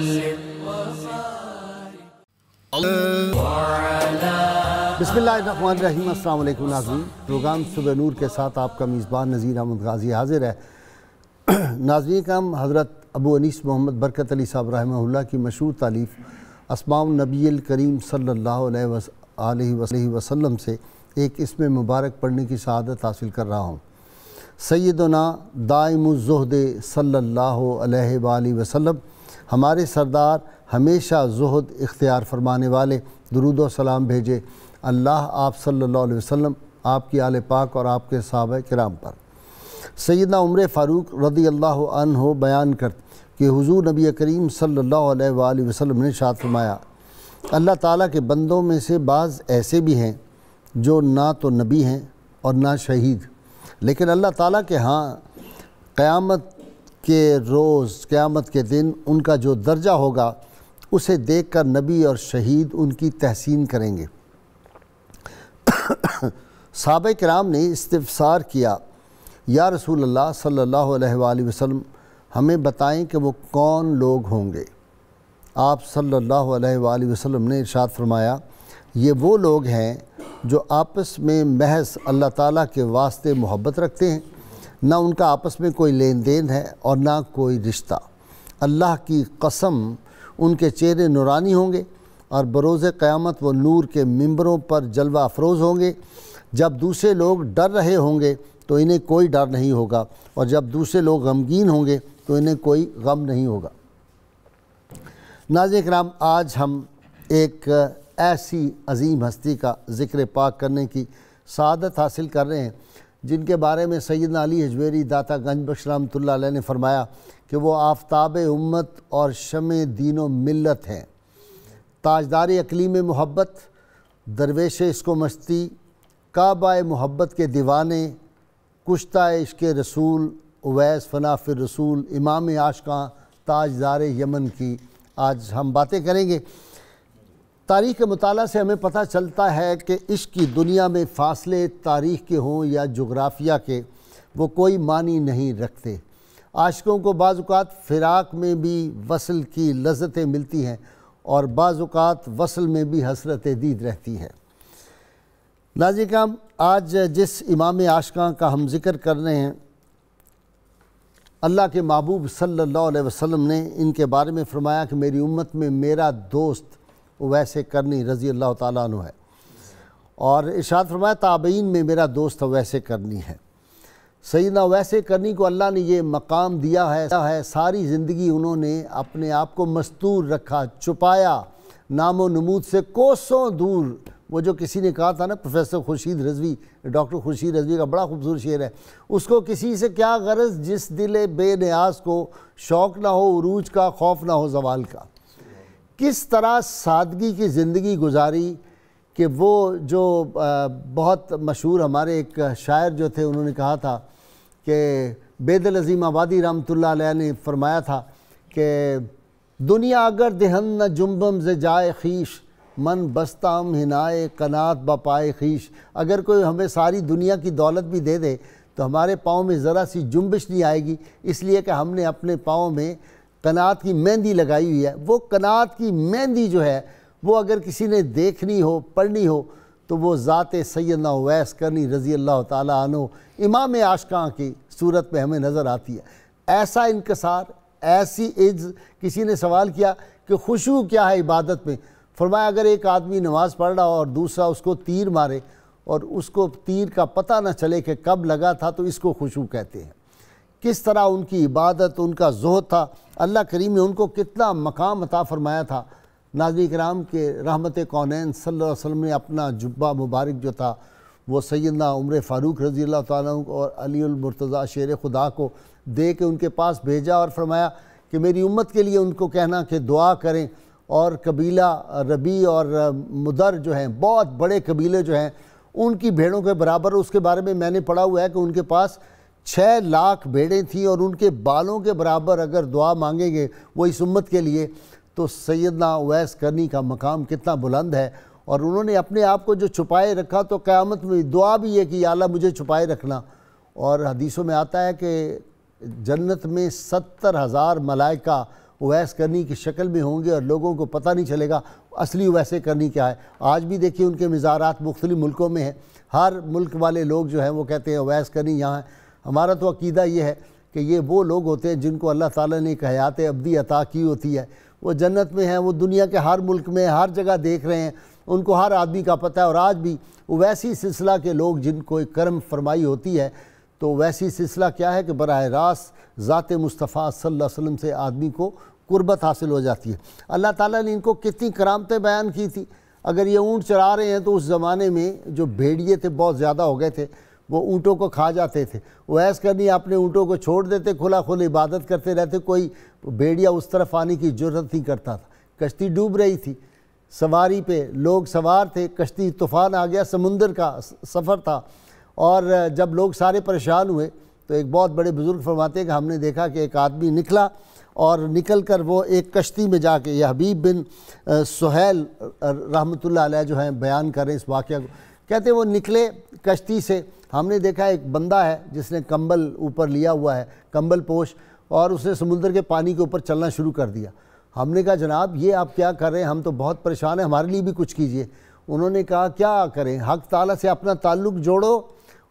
بسم اللہ الرحمن الرحیم۔ السلام علیکم ناظرین، پروگرام صبح نور کے ساتھ آپ کا میزبان نذیر احمد غازی حاضر ہے۔ ناظرین کرام، حضرت ابو انیس محمد برکت علی صاحب رحمہ اللہ کی مشہور تالیف اسماء النبی الکریم صلی اللہ علیہ وسلم سے ایک اسم مبارک پڑھنے کی سعادت حاصل کر رہا ہوں۔ سیدنا دائم الزہد صلی اللہ علیہ وآلہ وسلم، ہمارے سردار ہمیشہ زہد اختیار فرمانے والے، درود و سلام بھیجے اللہ آپ صلی اللہ علیہ وسلم، آپ کی آل پاک اور آپ کے صحابہ کرام پر۔ سیدنا عمر فاروق رضی اللہ عنہ بیان کرتے کہ حضور نبی کریم صلی اللہ علیہ وآلہ وسلم نے ارشاد فرمایا، اللہ تعالیٰ کے بندوں میں سے بعض ایسے بھی ہیں جو نہ تو نبی ہیں اور نہ شہید، لیکن اللہ تعالیٰ کے ہاں قیامت کے روز، قیامت کے دن ان کا جو درجہ ہوگا اسے دیکھ کر نبی اور شہید ان کی تحسین کریں گے۔ صحابہ کرام نے استفسار کیا، یا رسول اللہ صلی اللہ علیہ وآلہ وسلم، ہمیں بتائیں کہ وہ کون لوگ ہوں گے؟ آپ صلی اللہ علیہ وآلہ وسلم نے ارشاد فرمایا، یہ وہ لوگ ہیں جو آپس میں محض اللہ تعالیٰ کے واسطے محبت رکھتے ہیں، نہ ان کا آپس میں کوئی لین دین ہے اور نہ کوئی رشتہ۔ اللہ کی قسم ان کے چہرے نورانی ہوں گے اور بروز قیامت وہ نور کے ممبروں پر جلوہ افروز ہوں گے۔ جب دوسرے لوگ ڈر رہے ہوں گے تو انہیں کوئی ڈر نہیں ہوگا، اور جب دوسرے لوگ غمگین ہوں گے تو انہیں کوئی غم نہیں ہوگا۔ ناظرین کرام، آج ہم ایک ایسی عظیم ہستی کا ذکر پاک کرنے کی سعادت حاصل کر رہے ہیں جن کے بارے میں سیدنا علی حجویری داتا گنج بخش رحمۃ اللہ علیہ نے فرمایا کہ وہ آفتاب امت اور شمع دین و ملت ہیں، تاجدار اقلیم محبت، درویش عشق و مستی، کعبہ محبت کے دیوانے، کشتہ عشق رسول، اویس فنا فی الرسول، امام عاشقاں، تاجدار یمن کی آج ہم باتیں کریں گے۔ تاریخ کے مطالعہ سے ہمیں پتہ چلتا ہے کہ عشق کی دنیا میں فاصلے تاریخ کے ہوں یا جغرافیہ کے، وہ کوئی معنی نہیں رکھتے۔ عاشقوں کو بعض اوقات فراق میں بھی وصل کی لذتیں ملتی ہیں اور بعض اوقات وصل میں بھی حسرت دید رہتی ہے۔ ناظرین کرام، آج جس امام عاشقاں کا ہم ذکر کر رہے ہیں، اللہ کے محبوب صلی اللہ علیہ وسلم نے ان کے بارے میں فرمایا کہ میری امت میں میرا دوست اویس کرنی رضی اللہ تعالیٰ عنہ ہے، اور ارشاد فرمایا تابعین میں میرا دوست اویس کرنی ہے۔ سیدنا اویس کرنی کو اللہ نے یہ مقام دیا ہے، ساری زندگی انہوں نے اپنے آپ کو مستور رکھا، چھپایا، نام و نمود سے کوسوں دور۔ وہ جو کسی نے کہا تھا نا، پروفیسر خورشید رضوی، ڈاکٹر خورشید رضوی کا بڑا خوبصورت شعر ہے، اس کو کسی سے کیا غرض جس دل بے نیاز کو شوق نہ ہو عروج کا، خوف نہ ہو زوال کا۔ کس طرح سادگی کی زندگی گزاری کہ وہ جو بہت مشہور ہمارے ایک شاعر جو تھے، انہوں نے کہا تھا کہ بیدل عظیم آبادی رحمۃ اللہ علیہ نے فرمایا تھا کہ دنیا اگر دہن نہ جنبم ز جائے خیش، من بستام ہنائے قنات بپائے خیش۔ اگر کوئی ہمیں ساری دنیا کی دولت بھی دے دے تو ہمارے پاؤں میں ذرا سی جنبش نہیں آئے گی، اس لیے کہ ہم نے اپنے پاؤں میں قناعت کی مہندی لگائی ہوئی ہے۔ وہ قناعت کی مہندی جو ہے وہ اگر کسی نے دیکھنی ہو، پڑھنی ہو، تو وہ ذات سیدنا اویس کرنی رضی اللہ تعالیٰ عنہ امام عاشقاں کی صورت میں ہمیں نظر آتی ہے۔ ایسا انکسار، ایسی عجز۔ کسی نے سوال کیا کہ خشوع کیا ہے عبادت میں؟ فرمایا اگر ایک آدمی نماز پڑھ رہا اور دوسرا اس کو تیر مارے اور اس کو تیر کا پتہ نہ چلے کہ کب لگا تھا، تو اس کو خشوع کہتے ہیں۔ کس طرح ان کی عبادت، ان کا زہد تھا، اللہ کریم نے ان کو کتنا مقام عطا فرمایا تھا۔ ناظرین کرام کے رحمت کونین صلی اللہ علیہ وسلم نے اپنا جبہ مبارک جو تھا وہ سیدنا عمر فاروق رضی اللہ تعالیٰ عنہ اور علی المرتضیٰ شیر خدا کو دے کے ان کے پاس بھیجا اور فرمایا کہ میری امت کے لیے ان کو کہنا کہ دعا کریں، اور قبیلہ ربی اور مدر جو ہیں، بہت بڑے قبیلے جو ہیں، ان کی بھیڑوں کے برابر، اس کے بارے میں نے پڑھا ہوا ہے کہ ان کے پاس 6 لاکھ بھیڑیں تھیں، اور ان کے بالوں کے برابر اگر دعا مانگیں گے وہ اس امت کے لیے، تو سیدنا اویس کرنی کا مقام کتنا بلند ہے۔ اور انہوں نے اپنے آپ کو جو چھپائے رکھا، تو قیامت میں دعا بھی ہے کہ یا اللہ مجھے چھپائے رکھنا۔ اور حدیثوں میں آتا ہے کہ جنت میں 70,000 ملائکہ اویس کرنی کی شکل میں ہوں گے اور لوگوں کو پتہ نہیں چلے گا اصلی اویس کرنی کیا ہے۔ آج بھی دیکھیے ان کے مزارات مختلف ملکوں میں ہیں، ہر ملک والے لوگ جو ہیں وہ کہتے ہیں اویس کرنی یہاں ہے۔ ہمارا تو عقیدہ یہ ہے کہ یہ وہ لوگ ہوتے ہیں جن کو اللہ تعالیٰ نے ایک حیات ابدی عطا کی ہوتی ہے، وہ جنت میں ہیں، وہ دنیا کے ہر ملک میں ہر جگہ دیکھ رہے ہیں، ان کو ہر آدمی کا پتہ ہے۔ اور آج بھی اویسی سلسلہ کے لوگ جن کو ایک کرم فرمائی ہوتی ہے، تو ویسی سلسلہ کیا ہے کہ براہ راست ذات مصطفیٰ صلی اللہ علیہ وسلم سے آدمی کو قربت حاصل ہو جاتی ہے۔ اللہ تعالیٰ نے ان کو کتنی کرامتیں بیان کی تھی۔ اگر یہ اونٹ چرا رہے ہیں تو اس زمانے میں جو بھیڑیے تھے بہت زیادہ ہو گئے تھے، وہ اونٹوں کو کھا جاتے تھے۔ اویس کرنی اپنے اونٹوں کو چھوڑ دیتے، کھلا کھلا عبادت کرتے رہتے، کوئی بھیڑیا اس طرف آنے کی جرت نہیں کرتا تھا۔ کشتی ڈوب رہی تھی، سواری پہ لوگ سوار تھے، کشتی طوفان آ گیا، سمندر کا سفر تھا، اور جب لوگ سارے پریشان ہوئے تو ایک بہت بڑے بزرگ فرماتے ہیں کہ ہم نے دیکھا کہ ایک آدمی نکلا اور نکل کر وہ ایک کشتی میں جا کے، یہ حبیب بن سہیل رحمۃ اللہ علیہ جو ہیں بیان کر رہے ہیں اس واقعہ کو، کہتے ہیں وہ نکلے کشتی سے، ہم نے دیکھا ایک بندہ ہے جس نے کمبل اوپر لیا ہوا ہے، کمبل پوش، اور اس نے سمندر کے پانی کے اوپر چلنا شروع کر دیا۔ ہم نے کہا جناب یہ آپ کیا کر رہے ہیں، ہم تو بہت پریشان ہیں، ہمارے لیے بھی کچھ کیجئے۔ انہوں نے کہا کیا کریں، حق تعالیٰ سے اپنا تعلق جوڑو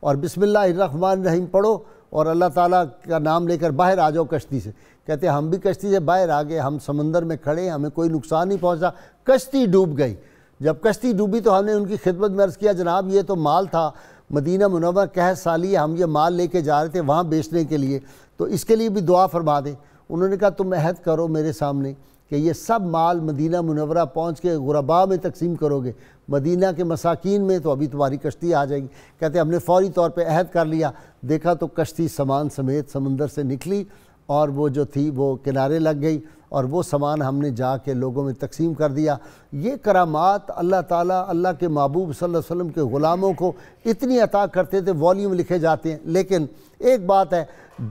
اور بسم اللہ الرحمن الرحیم پڑھو اور اللہ تعالیٰ کا نام لے کر باہر آ جاؤ کشتی سے۔ کہتے ہیں ہم بھی کشتی سے باہر آ گئے، ہم سمندر میں کھڑے، ہمیں کوئی نقصان نہیں پہنچا، کشتی ڈوب گئی۔ جب کشتی ڈوبی تو ہم نے ان کی خدمت میں عرض کیا جناب یہ تو مال تھا، مدینہ منورہ کہہ سالی ہم یہ مال لے کے جا رہے تھے وہاں بیچنے کے لیے، تو اس کے لیے بھی دعا فرما دیں۔ انہوں نے کہا تم عہد کرو میرے سامنے کہ یہ سب مال مدینہ منورہ پہنچ کے غرباء میں تقسیم کرو گے، مدینہ کے مساکین میں، تو ابھی تمہاری کشتی آ جائے گی۔ کہتے ہیں ہم نے فوری طور پہ عہد کر لیا، دیکھا تو کشتی سامان سمیت سمندر سے نکلی اور وہ جو تھی وہ کنارے لگ گئی، اور وہ سامان ہم نے جا کے لوگوں میں تقسیم کر دیا۔ یہ کرامات اللہ تعالیٰ اللہ کے محبوب صلی اللہ علیہ وسلم کے غلاموں کو اتنی عطا کرتے تھے، والیوم لکھے جاتے ہیں۔ لیکن ایک بات ہے،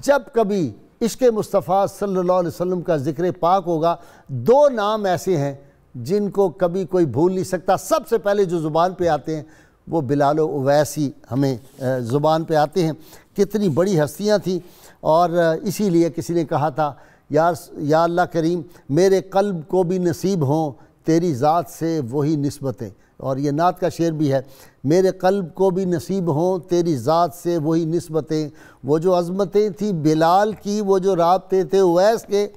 جب کبھی عشق مصطفیٰ صلی اللہ علیہ وسلم کا ذکر پاک ہوگا، دو نام ایسے ہیں جن کو کبھی کوئی بھول نہیں سکتا۔ سب سے پہلے جو زبان پہ آتے ہیں وہ بلال و اویسی ہمیں زبان پہ آتے ہیں۔ کتنی بڑی ہستیاں تھیں، اور اسی لیے کسی نے کہا تھا یا اللہ کریم میرے قلب کو بھی نصیب ہوں تیری ذات سے وہی نسبتیں، اور یہ نعت کا شعر بھی ہے، میرے قلب کو بھی نصیب ہوں تیری ذات سے وہی نسبتیں، وہ جو عظمتیں تھیں بلال کی، وہ جو رابطے تھے اویس کے،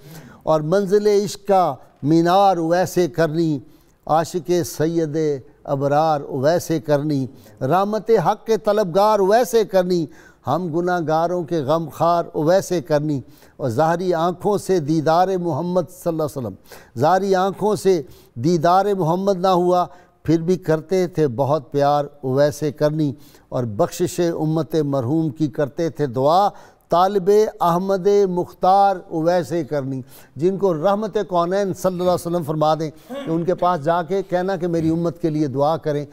اور منزل عشق کا مینار اویسے کرنی، عاشق سید ابرار اویسے کرنی، رحمت حق کے طلبگار اویسے کرنی، ہم گناہ گاروں کے غم خار اویسے کرنی، اور ظاہری آنکھوں سے دیدار محمد صلی اللہ علیہ وسلم، ظاہری آنکھوں سے دیدار محمد نہ ہوا پھر بھی کرتے تھے بہت پیار اویسے کرنی، اور بخشش امت مرحوم کی کرتے تھے دعا طالب احمد مختار اویسے کرنی، جن کو رحمت کونین صلی اللہ علیہ وسلم فرما دیں کہ ان کے پاس جا کے کہنا کہ میری امت کے لیے دعا کریں،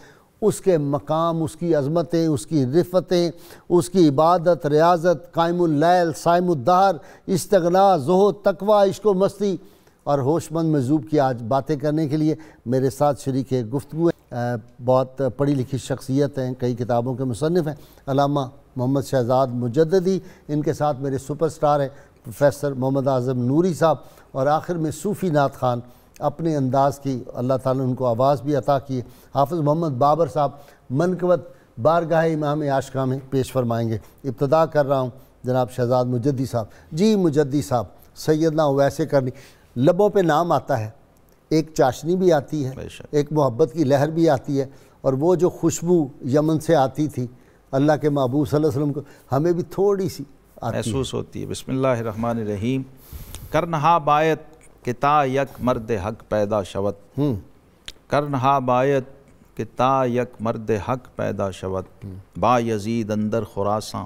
اس کے مقام، اس کی عظمتیں، اس کی رفتیں، اس کی عبادت، ریاضت، قائم اللیل، صائم الدہر، استغنا، زہد، تقوی، عشق و مستی اور ہوش مند مجذوب کی آج باتیں کرنے کے لیے میرے ساتھ شریک گفتگو ہیں، بہت پڑھی لکھی شخصیت ہیں، کئی کتابوں کے مصنف ہیں، علامہ محمد شہزاد مجددی، ان کے ساتھ میرے سپر سٹار ہیں پروفیسر محمد اعظم نوری صاحب، اور آخر میں صوفی نعت خان اپنے انداز کی اللہ تعالیٰ نے ان کو آواز بھی عطا کی، حافظ محمد بابر صاحب منقبت بارگاہ امام عاشقاں میں پیش فرمائیں گے۔ ابتدا کر رہا ہوں جناب شہزاد مجددی صاحب۔ جی مجددی صاحب، سیدنا اویسے کرنی، لبوں پہ نام آتا ہے، ایک چاشنی بھی آتی ہے، ایک محبت کی لہر بھی آتی ہے، اور وہ جو خوشبو یمن سے آتی تھی اللہ کے محبوب صلی اللہ علیہ وسلم کو ہمیں بھی تھوڑی سی محسوس ہوتی ہے۔ بسم اللہ الرحمن الرحیم۔ کرنہا بایت کہ تا یک مرد حق پیدا شود، کرنہا بایت کہ تا یک مرد حق پیدا شود، با یزید اندر خراساں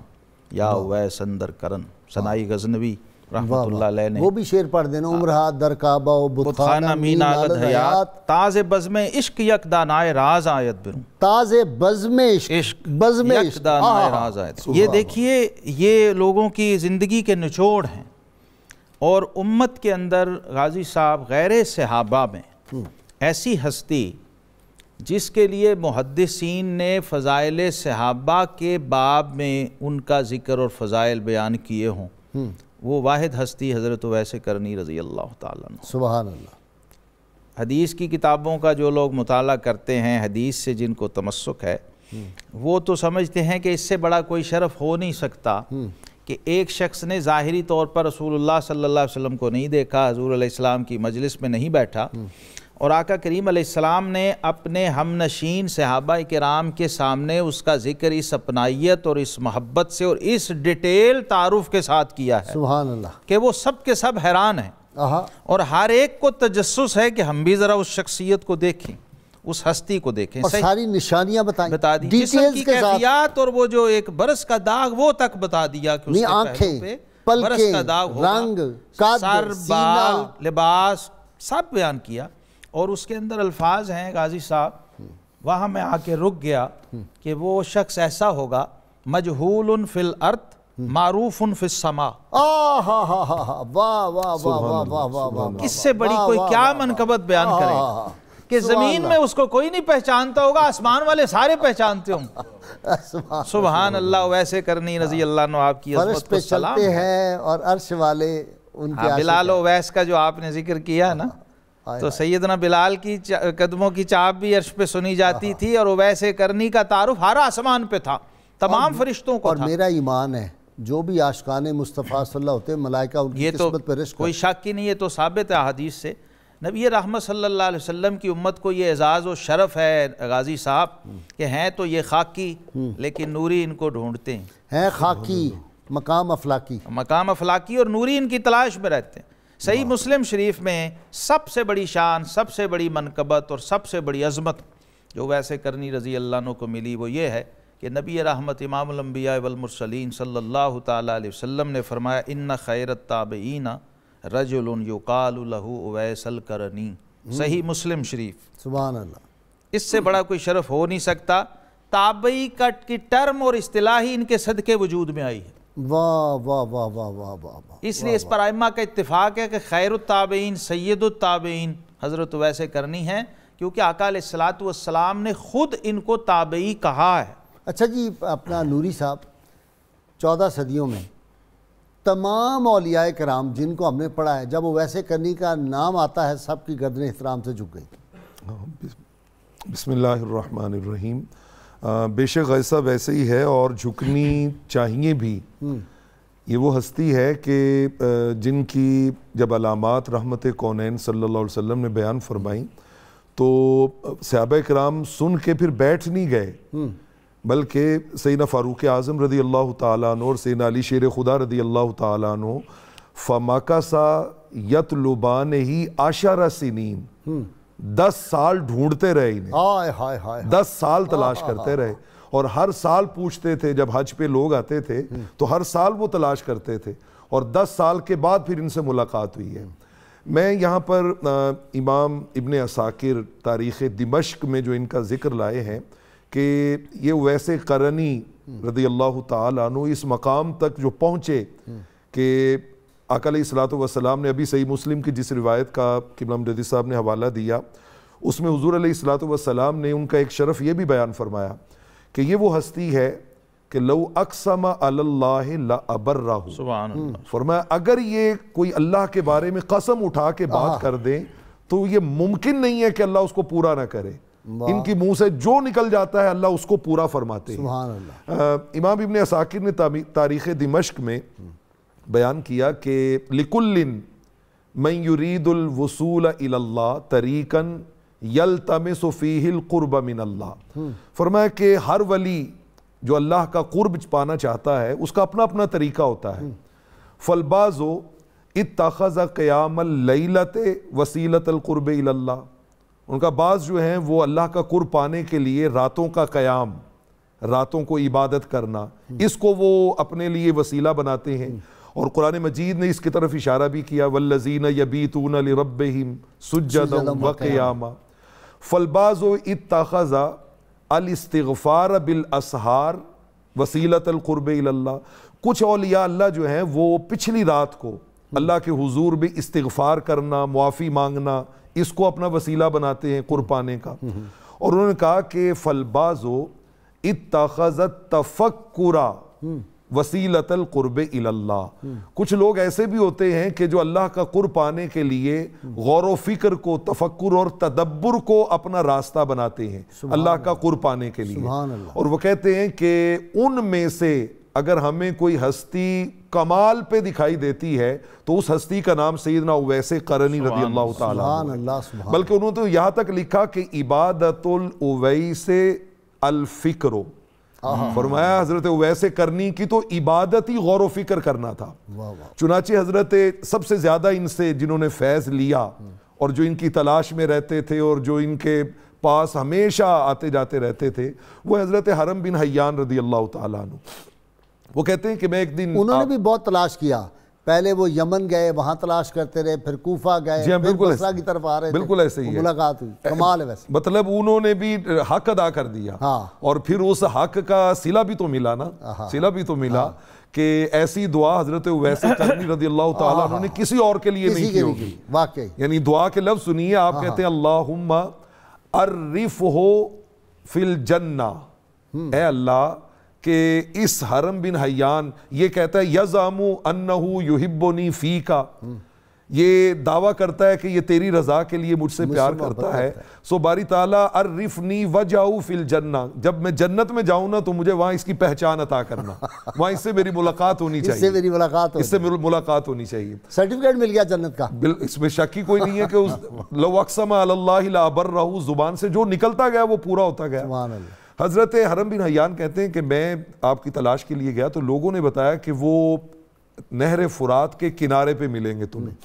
یا اویس اندر کرن۔ ثنائی غزنوی رحمۃ اللہ علیہ نے وہ بھی شعر پڑھ دینا، عمرہ در کعبہ و بتخانہ مین آلت حیات، تاز بزم عشق یک دانائے راز آیت بروں، تاز بزم عشق، بزم یک دانائے راز آیت۔ یہ دیکھیے یہ لوگوں کی زندگی کے نچوڑ ہیں، اور امت کے اندر غازی صاحب غیر صحابہ میں ایسی ہستی جس کے لیے محدثین نے فضائل صحابہ کے باب میں ان کا ذکر اور فضائل بیان کیے ہوں، وہ واحد ہستی حضرت اویس کرنی رضی اللہ تعالیٰ عنہ۔ سبحان اللہ۔ حدیث کی کتابوں کا جو لوگ مطالعہ کرتے ہیں، حدیث سے جن کو تمسک ہے، وہ تو سمجھتے ہیں کہ اس سے بڑا کوئی شرف ہو نہیں سکتا کہ ایک شخص نے ظاہری طور پر رسول اللہ صلی اللہ علیہ وسلم کو نہیں دیکھا، حضور علیہ السلام کی مجلس میں نہیں بیٹھا، اور آقا کریم علیہ السلام نے اپنے ہم نشین صحابہ کرام کے سامنے اس کا ذکر اس اپنائیت اور اس محبت سے اور اس ڈیٹیل تعارف کے ساتھ کیا ہے سبحان اللہ کہ وہ سب کے سب حیران ہیں، اور ہر ایک کو تجسس ہے کہ ہم بھی ذرا اس شخصیت کو دیکھیں، اس ہستی کو دیکھیں، اور ساری نشانیاں بتا دی، جسم کی کیفیات، اور وہ جو ایک برس کا داغ وہ تک بتا دیا کہ اس کے پہلو پہ برس کا داغ ہوگا، رنگ، سر، بال، لباس سب بیان کیا۔ اور اس کے اندر الفاظ ہیں غازی صاحب، وہاں میں آ کے رک گیا کہ وہ شخص ایسا ہوگا مجہول فی الارض معروف فی السماء۔ واہ واہ واہ واہ واہ واہ، اس سے بڑی کوئی کیا منقبت بیان کرے کہ زمین میں اس کو کوئی نہیں پہچانتا ہوگا، آسمان والے سارے پہچانتے ہوں۔ سبحان اللہ، ویسے کرنی رضی اللہ عنہ آپ کی عظمت کو سلام چلتے ہیں اور عرش والے ان کے بلال و اویس کا جو آپ نے ذکر کیا نا، تو سیدنا بلال کی قدموں کی چاپ بھی عرش پہ سنی جاتی تھی، اور اویس کرنی کا تعارف ہر آسمان پہ تھا، تمام فرشتوں کو تھا۔ اور میرا ایمان ہے جو بھی عاشقان مصطفیٰ صلی اللہ ہوتے ہیں، ملائکہ ان کی قسمت پہ رشک، کوئی شک ہی نہیں، یہ تو ثابت ہے حدیث سے۔ نبی رحمت صلی اللہ علیہ وسلم کی امت کو یہ اعزاز و شرف ہے غازی صاحب کہ ہیں تو یہ خاکی لیکن نوری ان کو ڈھونڈتے ہیں خاکی مقام افلاکی اور نوری ان کی تلاش میں رہتے ہیں۔ صحیح مسلم شریف میں سب سے بڑی شان، سب سے بڑی منقبت اور سب سے بڑی عظمت جو ویسے کرنی رضی اللہ عنہ کو ملی وہ یہ ہے کہ نبی رحمت امام الانبیاء والمرسلین صلی اللہ تعالیٰ علیہ وسلم نے فرمایا ان خیر التابعین رجل یقال لہ اویس القرنی، صحیح مسلم شریف۔ سبحان اللہ، اس سے بڑا کوئی شرف ہو نہیں سکتا۔ تابعی کی ٹرم اور اصطلاحی ان کے صدقے وجود میں آئی ہے۔ واہ واہ واہ واہ واہ واہ، اس لیے اس پر ائمہ کا اتفاق ہے کہ خیر التابعین سید التابعین حضرت اویس کرنی ہیں، کیونکہ آقا علیہ الصلوۃ والسلام نے خود ان کو تابعی کہا ہے۔ اچھا جی، اپنا نوری صاحب 14 صدیوں میں تمام اولیاء کرام جن کو ہم نے پڑھا ہے، جب اویس کرنی کا نام آتا ہے سب کی گردنیں احترام سے جھک گئی۔ بسم اللہ الرحمن الرحیم۔ بے شک غازی صاحب ایسے ہی ہے، اور جھکنی چاہیے بھی۔ یہ وہ ہستی ہے کہ جن کی جب علامات رحمت کونین صلی اللہ علیہ وسلم نے بیان فرمائیں تو صحابہ کرام سن کے پھر بیٹھ نہیں گئے، بلکہ سیدنا فاروق اعظم رضی اللہ تعالیٰ عنہ اور سیدنا علی شیر خدا رضی اللہ تعالیٰ عنہ فَمَكَسَ يَطْلُبَانِهِ 10 سنین، 10 سال ڈھونڈتے رہے انہیں، 10 سال تلاش کرتے رہے، اور ہر سال پوچھتے تھے، جب حج پہ لوگ آتے تھے تو ہر سال وہ تلاش کرتے تھے، اور 10 سال کے بعد پھر ان سے ملاقات ہوئی ہے۔ میں یہاں پر امام ابن عساکر تاریخ دمشق میں جو ان کا ذکر لائے ہیں کہ یہ اویس قرنی رضی اللہ تعالیٰ عنہ اس مقام تک جو پہنچے کہ آقا علیہ الصلوۃ والسلام نے ابھی صحیح مسلم کی جس روایت کا قبلہ مجدد صاحب نے حوالہ دیا، اس میں حضور علیہ الصلوۃ والسلام نے ان کا ایک شرف یہ بھی بیان فرمایا کہ یہ وہ ہستی ہے کہ لو اقسم علی اللہ لابرہ، سبحان اللہ، فرمایا اگر یہ کوئی اللہ کے بارے میں قسم اٹھا کے بات کر دیں تو یہ ممکن نہیں ہے کہ اللہ اس کو پورا نہ کرے، ان کی منہ سے جو نکل جاتا ہے اللہ اس کو پورا فرماتے ہیں۔ سبحان اللہ۔ امام ابن عساکر نے تاریخ دمشق میں بیان کیا کہ لِكُلٍ مَنْ يُرِيدُ الْوُصُولَ إِلَى اللَّهِ طَرِيقًا يَلْتَمِسُ فِيهِ الْقُرْبَ مِنَ اللَّهِ، فرمایا کہ ہر ولی جو اللہ کا قرب پانا چاہتا ہے اس کا اپنا اپنا طریقہ ہوتا ہے۔ فَالْبَعْضُ اتَّخَذَ قِيَامَ اللَّيْلَةِ وَسِيلَةَ الْقُرْبِ إِلَى اللَّهِ، ان کا بعض جو ہیں وہ اللہ کا قرب پانے کے لیے راتوں کا قیام، راتوں کو عبادت کرنا، اس کو وہ اپنے لیے وسیلہ بناتے ہیں، اور قرآن مجید نے اس کی طرف اشارہ بھی کیا وَالَّذِينَ يَبِيتُونَ لِرَبِّهِمْ سُجَّدًا وَقِيَامًا۔ فَالْبَعْضُ اتَّخَذَ الاستغفار بالاسحار وسیلۃ القرب الی اللہ، کچھ اولیاء اللہ جو ہیں وہ پچھلی رات کو اللہ کے حضور بھی استغفار کرنا، معافی مانگنا، اس کو اپنا وسیلہ بناتے ہیں قرب پانے کا۔ اور انہوں نے کہا کہ فَالْبَعْضُ اتَّخَذَ التَّفَكُّرَ وسیلۃ القرب الی اللہ. کچھ لوگ ایسے بھی ہوتے ہیں کہ جو اللہ کا قرب پانے کے لیے غور و فکر کو، تفکر اور تدبر کو اپنا راستہ بناتے ہیں اللہ کا قرب پانے کے لیے. اور وہ کہتے ہیں کہ ان میں سے اگر ہمیں کوئی ہستی کمال پہ دکھائی دیتی ہے تو اس ہستی کا نام سیدنا اویس قرنی رضی اللہ تعالیٰ عنہ. بلکہ انہوں نے تو یہاں تک لکھا کہ عبادت الاویس الفکر، فرمایا حضرت اویس قرنی کی تو عبادت ہی غور و فکر کرنا تھا. چنانچہ حضرت سب سے زیادہ ان سے جنہوں نے فیض لیا اور جو ان کی تلاش میں رہتے تھے اور جو ان کے پاس ہمیشہ آتے جاتے رہتے تھے، وہ حضرت حرم بن حیان رضی اللہ تعالیٰ عنہ. وہ کہتے ہیں کہ میں ایک دن، انہوں نے بھی بہت تلاش کیا، پہلے وہ یمن گئے، وہاں تلاش کرتے رہے، پھر کوفہ گئے، پھر بصرہ کی طرف آ رہے تھے، بالکل ایسے ہی ملاقات ہوئی. کمال ہے ویسے، مطلب انہوں نے بھی حق ادا کر دیا اور پھر اس حق کا صلہ بھی تو ملا نا، صلہ بھی تو ملا کہ ایسی دعا حضرت اویس قرنی رضی اللہ تعالیٰ عنہ نے کسی اور کے لیے نہیں کی ہوگی. واقعی یعنی دعا کے لفظ سنیے، آپ کہتے ہیں اللہم عرفہ فی الجنہ، اے اللہ کہ اس حرم بن حیان، یہ کہتا ہے یزعم انہ یحبنی فیکا، یہ دعویٰ کرتا ہے کہ یہ تیری رضا کے لیے مجھ سے پیار کرتا ہے، سو باری تعالیٰ عرفنی وجہہ فی الجنہ، جب میں جنت میں جاؤں نا تو مجھے وہاں اس کی پہچان عطا کرنا، وہاں اس سے میری ملاقات ہونی چاہیے، اس سے میری ملاقات ہونی چاہیے. سرٹیفکیٹ مل گیا جنت کا، اس میں شک ہی کوئی نہیں ہے کہ لو اقسم علی اللہ لابرہ، زبان سے جو نکلتا گیا وہ پورا ہوتا گیا. سبحان اللہ. حضرت حرم بن حیان کہتے ہیں کہ میں آپ کی تلاش کے لیے گیا تو لوگوں نے بتایا کہ وہ نہر فرات کے کنارے پہ ملیں گے تمہیں،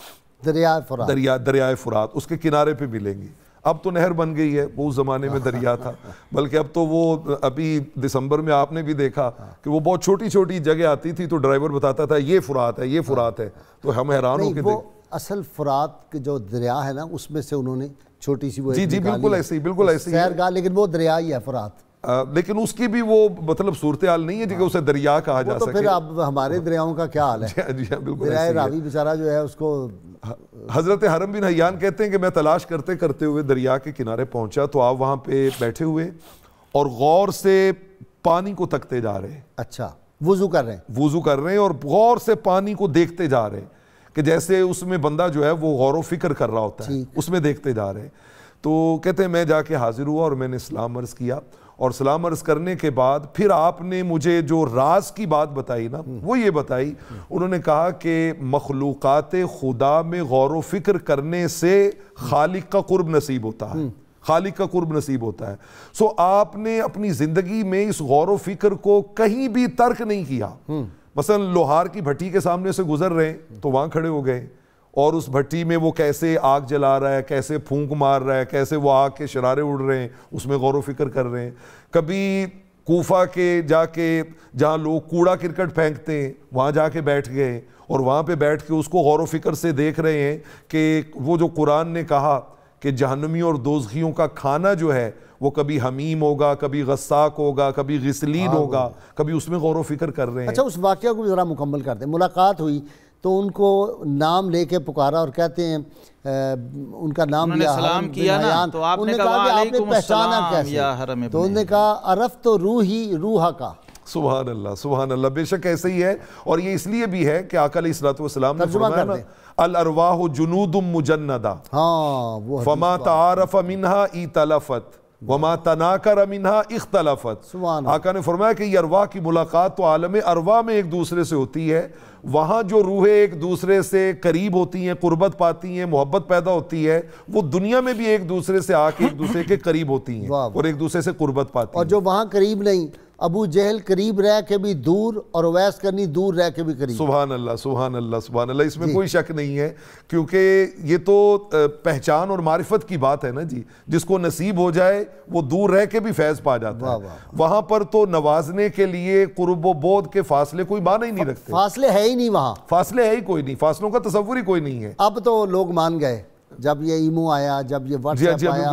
دریائے فرات اس کے کنارے پہ ملیں گے. اب تو نہر بن گئی ہے، وہ اس زمانے میں دریا تھا، بلکہ اب تو وہ ابھی دسمبر میں آپ نے بھی دیکھا کہ وہ بہت چھوٹی چھوٹی جگہ آتی تھی تو ڈرائیور بتاتا تھا یہ فرات ہے، یہ فرات ہے، تو ہم حیران ہو کے وہ اصل فرات کے جو دریا ہے نا اس میں سے انہوں نے چھوٹی سی وہ جی بالکل ایسے ہی، بالکل ایسے ہی سیرگاہ، لیکن وہ دریا ہی ہے فرات. لیکن اس کی بھی وہ مطلب صورتحال نہیں ہے کہ اسے دریا کہا جا سکے. تو پھر اب ہمارے دریاؤں کا کیا حال ہے؟ جی ہاں بالکل. دریائے راوی بیچارہ جو ہے اس کو، حضرت حرم بن حیان کہتے ہیں کہ میں تلاش کرتے کرتے ہوئے دریا کے کنارے پہنچا تو آپ وہاں پہ بیٹھے ہوئے اور غور سے پانی کو تکتے جا رہے ہیں. اچھا، وضو کر رہے ہیں اور غور سے پانی کو دیکھتے جا رہے ہیں کہ جیسے اس میں بندہ جو ہے وہ غور و فکر کر رہا ہوتا ہے، اس میں دیکھتے جا رہے ہیں. تو کہتے ہیں میں جا کے حاضر ہوا اور میں نے سلام عرض کیا، اور سلام عرض کرنے کے بعد پھر آپ نے مجھے جو راز کی بات بتائی نا وہ یہ بتائی، انہوں نے کہا کہ مخلوقات خدا میں غور و فکر کرنے سے خالق کا قرب نصیب ہوتا ہے، خالق کا قرب نصیب ہوتا ہے. سو آپ نے اپنی زندگی میں اس غور و فکر کو کہیں بھی ترک نہیں کیا. مثلا لوہار کی بھٹی کے سامنے سے گزر رہے ہیں تو وہاں کھڑے ہو گئے اور اس بھٹی میں وہ کیسے آگ جلا رہا ہے، کیسے پھونک مار رہا ہے، کیسے وہ آگ کے شرارے اڑ رہے ہیں، اس میں غور و فکر کر رہے ہیں. کبھی کوفہ کے جا کے جہاں لوگ کوڑا کرکٹ پھینکتے ہیں وہاں جا کے بیٹھ گئے اور وہاں پہ بیٹھ کے اس کو غور و فکر سے دیکھ رہے ہیں کہ وہ جو قرآن نے کہا کہ جہنمیوں اور دوزخیوں کا کھانا جو ہے وہ کبھی حمیم ہوگا، کبھی غساق ہوگا، کبھی غسلین ہوگا، کبھی اس میں غور و فکر کر رہے ہیں. اچھا، اس واقعہ کو ذرا مکمل کر دیں. ملاقات ہوئی تو ان کو نام لے کے پکارا اور کہتے ہیں ان کا نام لیا، سلام کیا نا تو آپ نے کہا وعلیکم السلام یا حرم ابن، تو انہوں نے کہا عرفت روحی روحا کا. سبحان اللہ سبحان اللہ. بے شک ایسے ہی ہے، اور یہ اس لیے بھی ہے کہ آقا علیہ الصلوۃ والسلام نے فرمایا نا الارواح جنود مجندہ فما تعارف منہا ائتلفت وما تناکر منہا اختلفت. آقا نے فرمایا کہ یہ ارواح کی ملاقات تو عالم ارواح میں ایک دوسرے سے ہوتی ہے، وہاں جو روحیں ایک دوسرے سے قریب ہوتی ہیں، قربت پاتی ہیں، محبت پیدا ہوتی ہے، وہ دنیا میں بھی ایک دوسرے سے آ کے ایک دوسرے کے قریب ہوتی ہیں اور ایک دوسرے سے قربت پاتی ہیں. اور جو وہاں قریب نہیں، ابو جہل قریب رہ کے بھی دور اور اویس قرنی دور رہ کے بھی قریب. سبحان اللہ سبحان اللہ سبحان اللہ. اس میں کوئی شک نہیں ہے، کیونکہ یہ تو پہچان اور معرفت کی بات ہے نا جی. جس کو نصیب ہو جائے وہ دور رہ کے بھی فیض پا جاتا ہے. وہاں پر تو نوازنے کے لیے قرب و بعد کے فاصلے کوئی معنی ہی نہیں رکھتے، فاصلے ہے ہی نہیں، وہاں فاصلے ہے ہی کوئی نہیں، فاصلوں کا تصور ہی کوئی نہیں ہے. اب تو لوگ مان گئے، جب یہ ایمو آیا، جب یہ واٹس ایپ آیا،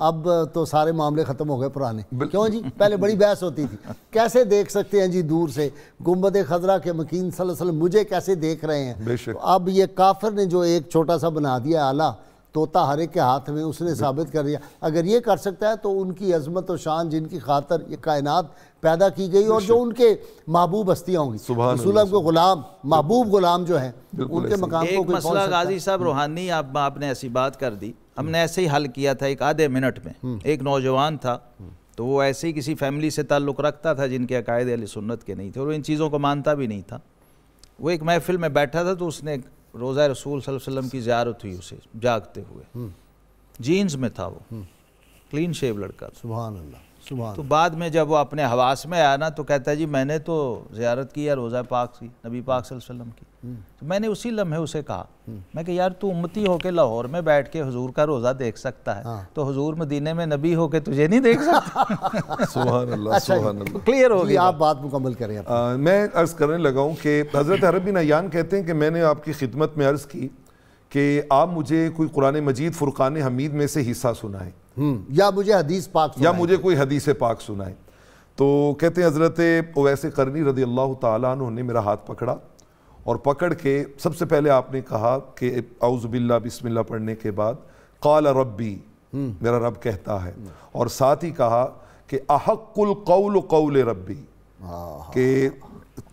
اب تو سارے معاملے ختم ہو گئے پرانے. کیوں جی؟ پہلے بڑی بحث ہوتی تھی، کیسے دیکھ سکتے ہیں جی دور سے گنبد خضرا کے مکین صلی اللہ علیہ وسلم مجھے کیسے دیکھ رہے ہیں. اب یہ کافر نے جو ایک چھوٹا سا بنا دیا آلہ، طوطا ہر ایک کے ہاتھ میں، اس نے ثابت کر دیا اگر یہ کر سکتا ہے تو ان کی عظمت و شان جن کی خاطر یہ کائنات پیدا کی گئی اور جو ان کے محبوب ہستیاں ہوں گی، رسول اللہ کو غلام محبوب غلام جو ہیں ان کے مقام کو ایک کوئی مسئلہ غازی صاحب روحانی آپ نے ایسی بات کر دی، ہم نے ایسے ہی حل کیا تھا ایک آدھے منٹ میں۔ ایک نوجوان تھا تو وہ ایسے ہی کسی فیملی سے تعلق رکھتا تھا جن کے عقائد اہل سنت کے نہیں تھے اور وہ ان چیزوں کو مانتا بھی نہیں تھا۔ وہ ایک محفل میں بیٹھا تھا تو اس نے روضہ رسول صلی اللہ علیہ وسلم کی زیارت ہوئی اسے جاگتے ہوئے، جینز میں تھا وہ، کلین شیو لڑکا تھا۔ سبحان اللہ سبحان تو بعد میں جب وہ اپنے حواس میں آیا نا تو کہتا ہے جی میں نے تو زیارت کی ہے روضہ پاک کی، نبی پاک صلی اللہ علیہ وسلم کی، تو میں نے اسی لمحے اسے کہا، میں کہ یار تو امتی ہو کے لاہور میں بیٹھ کے حضور کا روضہ دیکھ سکتا ہے تو حضور مدینے میں نبی ہو کے تجھے نہیں دیکھ سکتا؟ سبحان اللہ سبحان اللہ، کلیئر ہو جی گیا۔ آپ بات مکمل کریں۔ میں عرض کرنے لگا ہوں کہ حضرت حرب بن عیان کہتے ہیں کہ میں نے آپ کی خدمت میں عرض کی کہ آپ مجھے کوئی قرآن مجید فرقان حمید میں سے حصہ سنائیں یا مجھے حدیث پاک یا مجھے کوئی حدیث پاک سنائیں۔ تو کہتے ہیں حضرت اویس قرنی رضی اللہ تعالیٰ عنہ نے میرا ہاتھ پکڑا اور پکڑ کے سب سے پہلے آپ نے کہا کہ اعوذ باللہ بسم اللہ پڑھنے کے بعد قال ربی، میرا رب کہتا ہے، اور ساتھ ہی کہا کہ احق القول قول ربی، کہ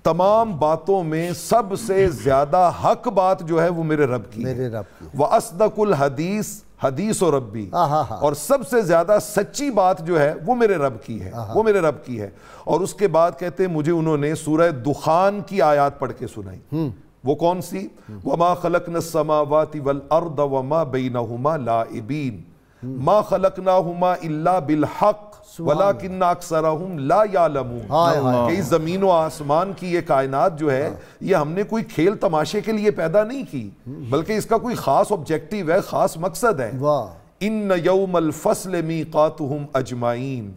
تمام باتوں میں سب سے زیادہ حق بات جو ہے وہ میرے رب کی ہے، وَأَصْدَقُ الْحَدِيث حدیث و ربی، اور سب سے زیادہ سچی بات جو ہے وہ میرے رب کی ہے، وہ میرے رب کی ہے۔ اور اس کے بعد کہتے ہیں مجھے انہوں نے سورہ دخان کی آیات پڑھ کے سنائی، وہ کون سی؟ وَمَا خَلَقْنَا السَّمَاوَاتِ وَالْأَرْضَ وَمَا بَيْنَهُمَا لَاعِبِينَ مَا خَلَقْنَاهُمَا إِلَّا بِالْحَقِّ وَلَكِنَّ أَكْثَرَهُمْ لَا يَعْلَمُونَ، کہ اس زمین و آسمان کی یہ کائنات جو ہے یہ ہم نے کوئی کھیل تماشے کے لیے پیدا نہیں کی، بلکہ اس کا کوئی خاص آبجیکٹیو ہے، خاص مقصد ہے۔ ان یوم الفصل میقاتہم اجمعین،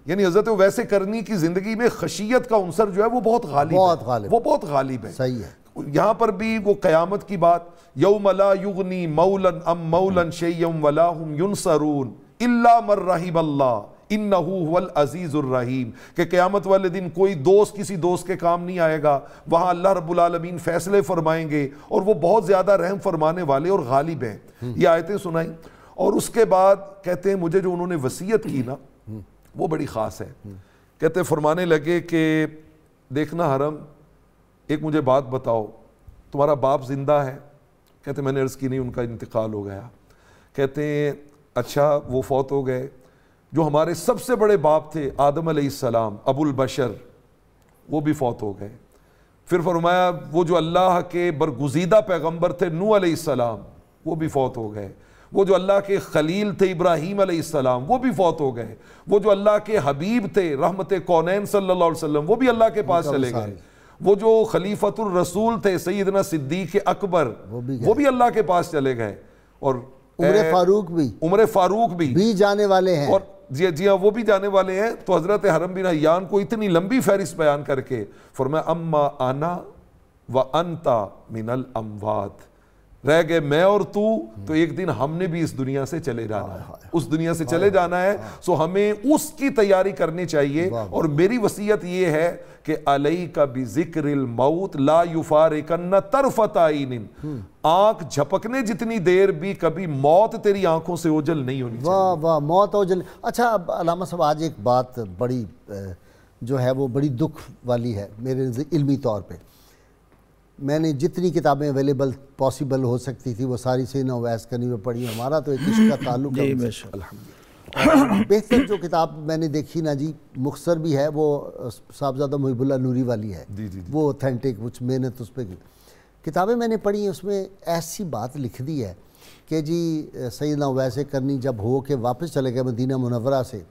یعنی حضرت ویسے کرنی کی زندگی میں خشیت کا عنصر جو ہے وہ بہت غالب ہے، وہ بہت غالب ہے۔ صحیح ہے۔ یہاں پر بھی وہ قیامت کی بات، یوم لا یغنی مولا ام مولا شیئا ولا هم ینصرون الا من رحم اللہ انہ هو العزیز الرحیم، کہ قیامت والے دن کوئی دوست کسی دوست کے کام نہیں آئے گا، وہاں اللہ رب العالمین فیصلے فرمائیں گے اور وہ بہت زیادہ رحم فرمانے والے اور غالب ہیں۔ یہ آیتیں سنائیں، اور اس کے بعد کہتے ہیں مجھے جو انہوں نے وصیت کی نا وہ بڑی خاص ہے۔ کہتے فرمانے لگے کہ دیکھنا حرم، ایک مجھے بات بتاؤ، تمہارا باپ زندہ ہے؟ کہتے میں نے عرض کی نہیں، ان کا انتقال ہو گیا۔ کہتے ہیں اچھا وہ فوت ہو گئے، جو ہمارے سب سے بڑے باپ تھے آدم علیہ السلام ابو البشر، وہ بھی فوت ہو گئے۔ پھر فرمایا وہ جو اللہ کے برگزیدہ پیغمبر تھے نوح علیہ السلام، وہ بھی فوت ہو گئے۔ وہ جو اللہ کے خلیل تھے ابراہیم علیہ السلام، وہ بھی فوت ہو گئے۔ وہ جو اللہ کے حبیب تھے رحمت کونین صلی اللہ علیہ وسلم، وہ بھی اللہ کے پاس چلے گئے۔ وہ جو خلیفۃ الرسول تھے سیدنا صدیق اکبر، وہ بھی اللہ کے پاس چلے گئے۔ اور عمر فاروق بھی جانے والے ہیں، اور جی ہاں وہ بھی جانے والے ہیں۔ تو حضرت حرم بن عیان کو اتنی لمبی فہرست بیان کر کے فرمایا اما انا وانت من الاموات، رہ گئے میں اور تو ایک دن ہم نے بھی اس دنیا سے چلے جانا ہے، اس دنیا سے چلے جانا ہے، سو ہمیں اس کی تیاری کرنی چاہیے۔ اور میری وصیت یہ ہے کہ علیک بذکر الموت لا یفارقن طرفۃ عین، آنکھ جھپکنے جتنی دیر بھی کبھی موت تیری آنکھوں سے اوجھل نہیں ہونی چاہیے۔ واہ واہ، موت اوجھل۔ اچھا اب علامہ صاحب آج ایک بات بڑی جو ہے وہ بڑی دکھ والی ہے میرے علمی طور پہ، میں نے جتنی کتابیں اویلیبل پاسبل ہو سکتی تھی وہ ساری سیدنا اویس کرنی میں پڑھی۔ ہمارا تو ایک عشق کا تعلق ہے، بہتر جو کتاب میں نے دیکھی نا جی، مختصر بھی ہے، وہ صاحبزادہ محب اللہ نوری والی ہے، وہ اوتھینٹک، کچھ محنت اس پہ کی کتابیں میں نے پڑھی ہیں۔ اس میں ایسی بات لکھ دی ہے کہ جی سیدنا اویس کرنی جب ہو کے واپس چلے گئے مدینہ منورہ سے،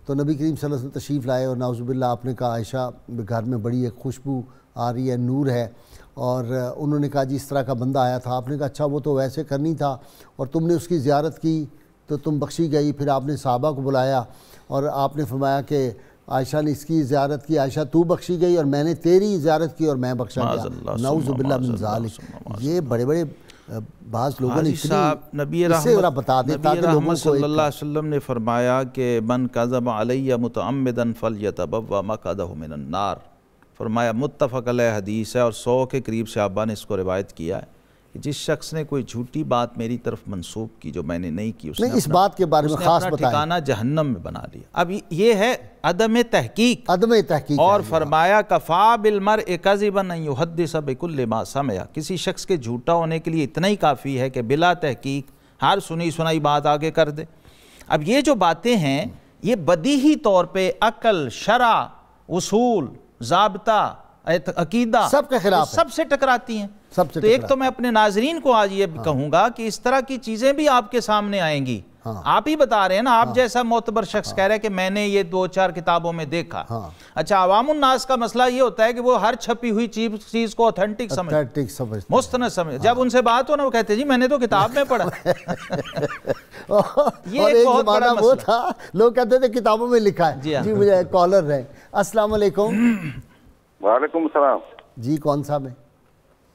تو نبی کریم صلی اللہ علیہ وسلم تشریف لائے اور نعوذ باللہ آپ نے کہا عائشہ گھر میں بڑی ایک خوشبو آ رہی ہے، نور ہے، اور انہوں نے کہا جی اس طرح کا بندہ آیا تھا۔ آپ نے کہا اچھا وہ تو ویسے کرنی تھا اور تم نے اس کی زیارت کی تو تم بخشی گئی۔ پھر آپ نے صحابہ کو بلایا اور آپ نے فرمایا کہ عائشہ نے اس کی زیارت کی، عائشہ تو بخشی گئی اور میں نے تیری زیارت کی اور میں بخشا گیا، نعوذ باللہ من ذالک۔ یہ بڑے بڑے بعض لوگوں نے نبی رحمت صلی اللہ علیہ وسلم نے فرمایا کہ من کذب علی متعمدا فلیتبوأ مقعدہ من النار، فرمایا متفق علیہ حدیث ہے اور 100 کے قریب صحابہ نے اس کو روایت کیا ہے کہ جس شخص نے کوئی جھوٹی بات میری طرف منسوب کی جو میں نے نہیں کی، اس نے اس بات کے بارے میں خاص بتائیں، ٹھکانہ جہنم میں بنا لیا۔ اب یہ ہے عدم تحقیق، اور ہے فرمایا کفا بالمرء کذبا ان یحدث بکل ما سمع، کسی شخص کے جھوٹا ہونے کے لیے اتنا ہی کافی ہے کہ بلا تحقیق ہر سنی سنائی بات آگے کر دے۔ اب یہ جو باتیں ہیں یہ بدیہی طور پہ عقل، شرع، اصول، ضابطہ، عقیدہ سب کے خلاف سب سے ٹکراتی ہیں۔ تو ایک تو میں اپنے ناظرین کو آج یہ کہوں گا کہ اس طرح کی چیزیں بھی آپ کے سامنے آئیں گی، آپ ہی بتا رہے ہیں نا، آپ جیسا معتبر شخص کہہ رہا ہے کہ میں نے یہ 2-4 کتابوں میں دیکھا۔ اچھا، عوام الناس کا مسئلہ یہ ہوتا ہے کہ وہ ہر چھپی ہوئی چیز کو اوتھینٹک سمجھتے، مستند سمجھتے، جب ان سے بات ہو نا وہ کہتے جی میں نے تو کتاب میں پڑھا۔ یہ ایک زمانہ وہ تھا لوگ کہتے تھے کتابوں میں لکھا ہے۔ جی مجھے کالر رہے۔ السلام علیکم۔ وعلیکم السلام۔ جی کون صاحب ہیں؟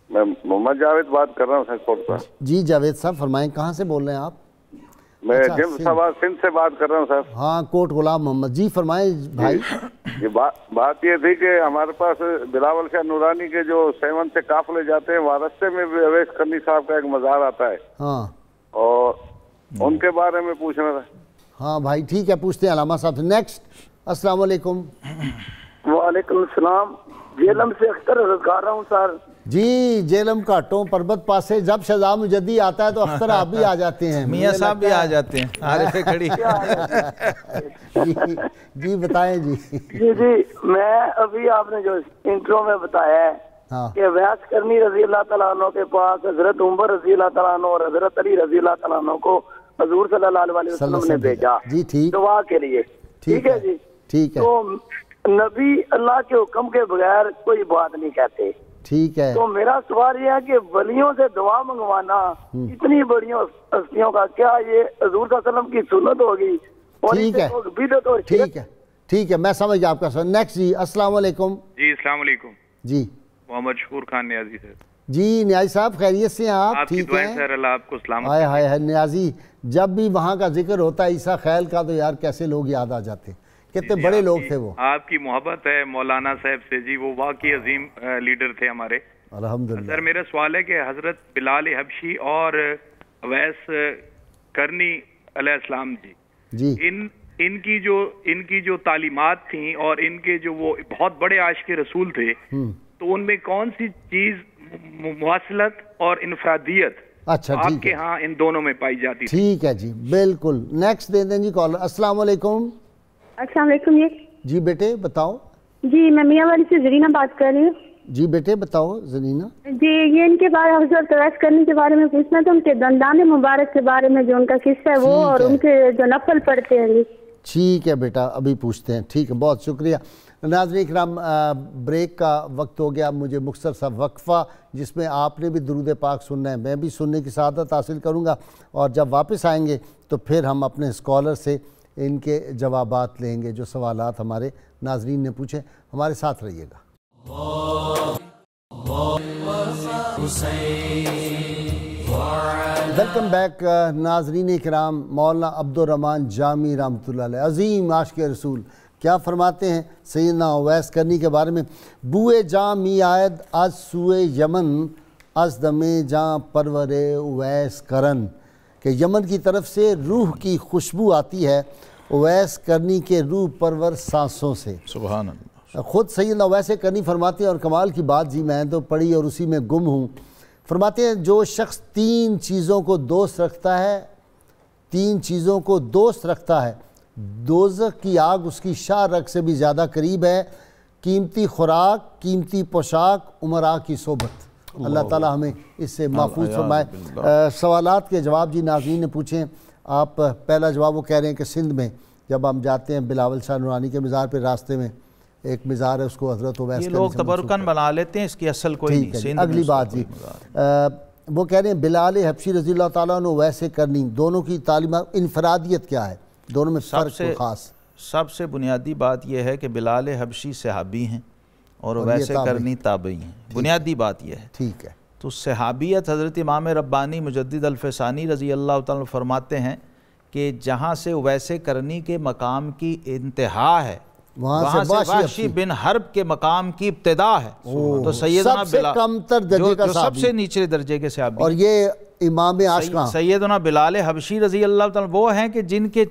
میں محمد جاوید بات کر رہا ہوں سنگھکوٹ سے۔ جی جاوید صاحب فرمائیں، کہاں سے بول رہے ہیں آپ؟ میں جم سبا سندھ سے بات کر رہا ہوں صاحب۔ ہاں، کوٹ غلام محمد جی فرمائیں بھائی۔ یہ بات یہ تھی کہ ہمارے پاس بلاول شاہ نورانی کے جو سیون سے قافلے جاتے ہیں وہاں رستے میں بھی اویس کرنی صاحب کا ایک مزار آتا ہے، ہاں، اور ان کے بارے میں پوچھنا تھا۔ ہاں بھائی ٹھیک ہے، پوچھتے ہیں علامہ صاحب سے۔ نیکسٹ۔ السلام علیکم۔ وعلیکم السلام۔ جیلم سے اختر کر رہا ہوں سر۔ جی جیلم کا ٹوں پربت پاسے جب شہزاد مجدی آتا ہے تو اختر آپ بھی آ جاتے ہیں، میاں صاحب بھی آ جاتے ہیں، عارف کھڑی۔ جی بتائیں جی۔ جی میں ابھی آپ نے جو انٹرو میں بتایا ہے کہ ویس کرنی رضی اللہ تعالیٰ عنہ کے پاس حضرت عمر رضی اللہ تعالیٰ عنہ اور حضرت علی رضی اللہ تعالیٰ عنہ کو حضور صلی اللہ علیہ وسلم نے بھیجا دعا کے لیے، ٹھیک ہے جی، ٹھیک ہے۔ تو نبی اللہ کے حکم کے بغیر کوئی بات نہیں کہتے، ٹھیک ہے۔ تو میرا سوال یہ ہے کہ ولیوں سے دعا منگوانا اتنی بڑی ہستیوں کا، کیا یہ حضور صلی اللہ علیہ وسلم کی سنت ہوگی؟ ٹھیک ہے، ٹھیک ہے، ٹھیک ہے، میں سمجھ گیا آپ کا سوال۔ نیکسٹ جی۔ السلام علیکم۔ جی السلام علیکم۔ جی محمد شکور خان نیازی سے۔ جی نیازی صاحب خیریت سے ہیں آپ؟ ٹھیک ہے سر، اللہ آپ کو سلامت۔ ہائے ہائے نیازی، جب بھی وہاں کا ذکر ہوتا ہے عیسیٰ خیل کا تو یار کیسے لوگ یاد آ جاتے ہیں، کتنے بڑے لوگ تھے وہ۔ آپ کی محبت ہے مولانا صاحب سے جی، وہ واقعی عظیم لیڈر تھے ہمارے۔ الحمدللہ۔ سر میرا سوال ہے کہ حضرت بلال حبشی اور اویس کرنی علیہ السلام جی، ان کی جو تعلیمات تھیں اور ان کے جو وہ بہت بڑے عاشق رسول تھے، تو ان میں کون سی چیز مواصلت اور انفرادیت آپ کے ہاں ان دونوں میں پائی جاتی تھی؟ ٹھیک ہے جی، بالکل۔ نیکسٹ دے دیں جی کالر۔ السلام علیکم۔ السلام علیکم جی بیٹے بتاؤ۔ جی میں میاں والی سے زرینہ بات کر رہی ہوں۔ جی بیٹے بتاؤ زرینہ۔ جی یہ ان کے بارے حضرت اویس کرنی کے بارے میں پوچھنا تھا، ان کے دندان مبارک کے بارے میں جو ان کا قصہ ہے وہ، اور ان کے جو نفل پڑھتے ہیں۔ ٹھیک ہے بیٹا، ابھی پوچھتے ہیں۔ ٹھیک ہے، بہت شکریہ۔ ناظرین کرام، بریک کا وقت ہو گیا، مجھے مختصر سا وقفہ جس میں آپ نے بھی درود پاک سننا ہے، میں بھی سننے کی سعادت حاصل کروں گا، اور جب واپس آئیں گے تو پھر ہم اپنے اسکالر سے ان کے جوابات لیں گے جو سوالات ہمارے ناظرین نے پوچھے۔ ہمارے ساتھ رہیے گا۔ ویلکم بیک ناظرین کرام۔ مولانا عبدالرحمن جامی رحمۃ اللہ علیہ، عظیم عاشق رسول، کیا فرماتے ہیں سیدنا اویس کرنی کے بارے میں؟ بوئے جاں می آید از سوئے یمن، از دمے جاں پرور اویس کرن، کہ یمن کی طرف سے روح کی خوشبو آتی ہے اویس کرنی کے روح پرور سانسوں سے۔ سبحان اللہ۔ خود سیدنا اویس کرنی فرماتے ہیں، اور کمال کی بات جی میں تو پڑھی اور اسی میں گم ہوں، فرماتے ہیں جو شخص 3 چیزوں کو دوست رکھتا ہے، 3 چیزوں کو دوست رکھتا ہے، دوزخ کی آگ اس کی شاہ رگ سے بھی زیادہ قریب ہے۔ قیمتی خوراک، قیمتی پوشاک، امراء کی صحبت۔ اللہ تعالی ہمیں اس سے محفوظ فرمائے۔ سوالات کے جواب جی ناظرین نے پوچھیں۔ آپ پہلا جواب وہ کہہ رہے ہیں کہ سندھ میں جب ہم جاتے ہیں بلاول شاہ نورانی کے مزار پہ، راستے میں ایک مزار ہے، اس کو حضرت اویس کرنی سے لوگ تبرکن بنا لیتے ہیں، اس کی اصل کوئی نہیں۔ اگلی بات جی، وہ کہہ رہے ہیں بلال حبشی رضی اللہ تعالیٰ عنہ اویس کرنی دونوں کی تعلیمات انفرادیت کیا ہے، دونوں میں فرق خاص؟ سب سے بنیادی بات یہ ہے کہ بلال حبشی صحابی ہیں اور اویس کرنی تابعی ہیں، بنیادی بات یہ ہے۔ ٹھیک ہے۔ تو صحابیت حضرت امام ربانی مجدد الفسانی رضی اللہ تعالیٰ فرماتے ہیں کہ جہاں سے اویس کرنی کے مقام کی انتہا ہے وہاں سے وحشی بن حرب کے مقام کی ابتدا ہے. تو سیدنا بلال جو سب سے نیچے درجے کے صحابی، اور یہ امام عاشقاں سیدنا بلال حبشی رضی اللہ تعالیٰ وہ ہیں کہ جن کے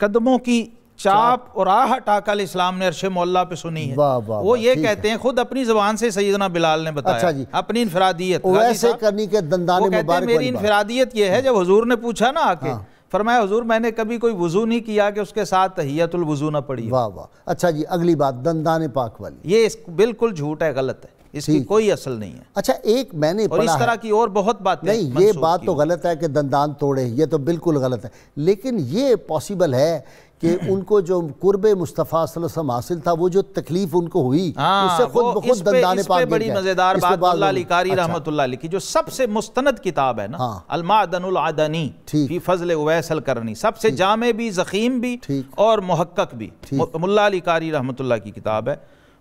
قدموں کی چاپ اور آہٹ آقا علیہ السلام نے عرش مولا پہ سنی ہے. وہ یہ کہتے ہیں خود اپنی زبان سے سیدنا بلال نے بتایا اپنی انفرادیت. ویسے کرنی کے دندان مبارک، وہ کہتے ہیں میری انفرادیت یہ ہے، جب حضور نے پوچھا نا آکے، فرمایا حضور میں نے کبھی کوئی وضو نہیں کیا کہ اس کے ساتھ تحیت الوضو نہ پڑھی. واہ واہ. اچھا جی، اگلی بات دندان پاک والی، یہ بالکل جھوٹ ہے، غلط ہے، اس کی کوئی اصل نہیں ہے. اچھا ایک میں نے اور اس طرح کی اور بہت باتیں نہیں، یہ بات تو غلط ہے کہ دندان توڑے، یہ تو بالکل غلط ہے. لیکن یہ پاسبل ہے کہ ان کو جو قرب مصطفیٰ صلی اللہ علیہ وسلم حاصل تھا، وہ جو تکلیف ان کو ہوئی، اس سے خود بخود دندان پاک گر گئے. بڑی مزیدار بات مولا علی قاری رحمۃ اللہ علیہ کی جو سب سے مستند کتاب ہے نا، المعدن العدنی فی فضل اویس القرنی، سب سے جامع بھی، ضخیم بھی اور محقق بھی، مولا علی قاری رحمۃ اللہ کی کتاب ہے.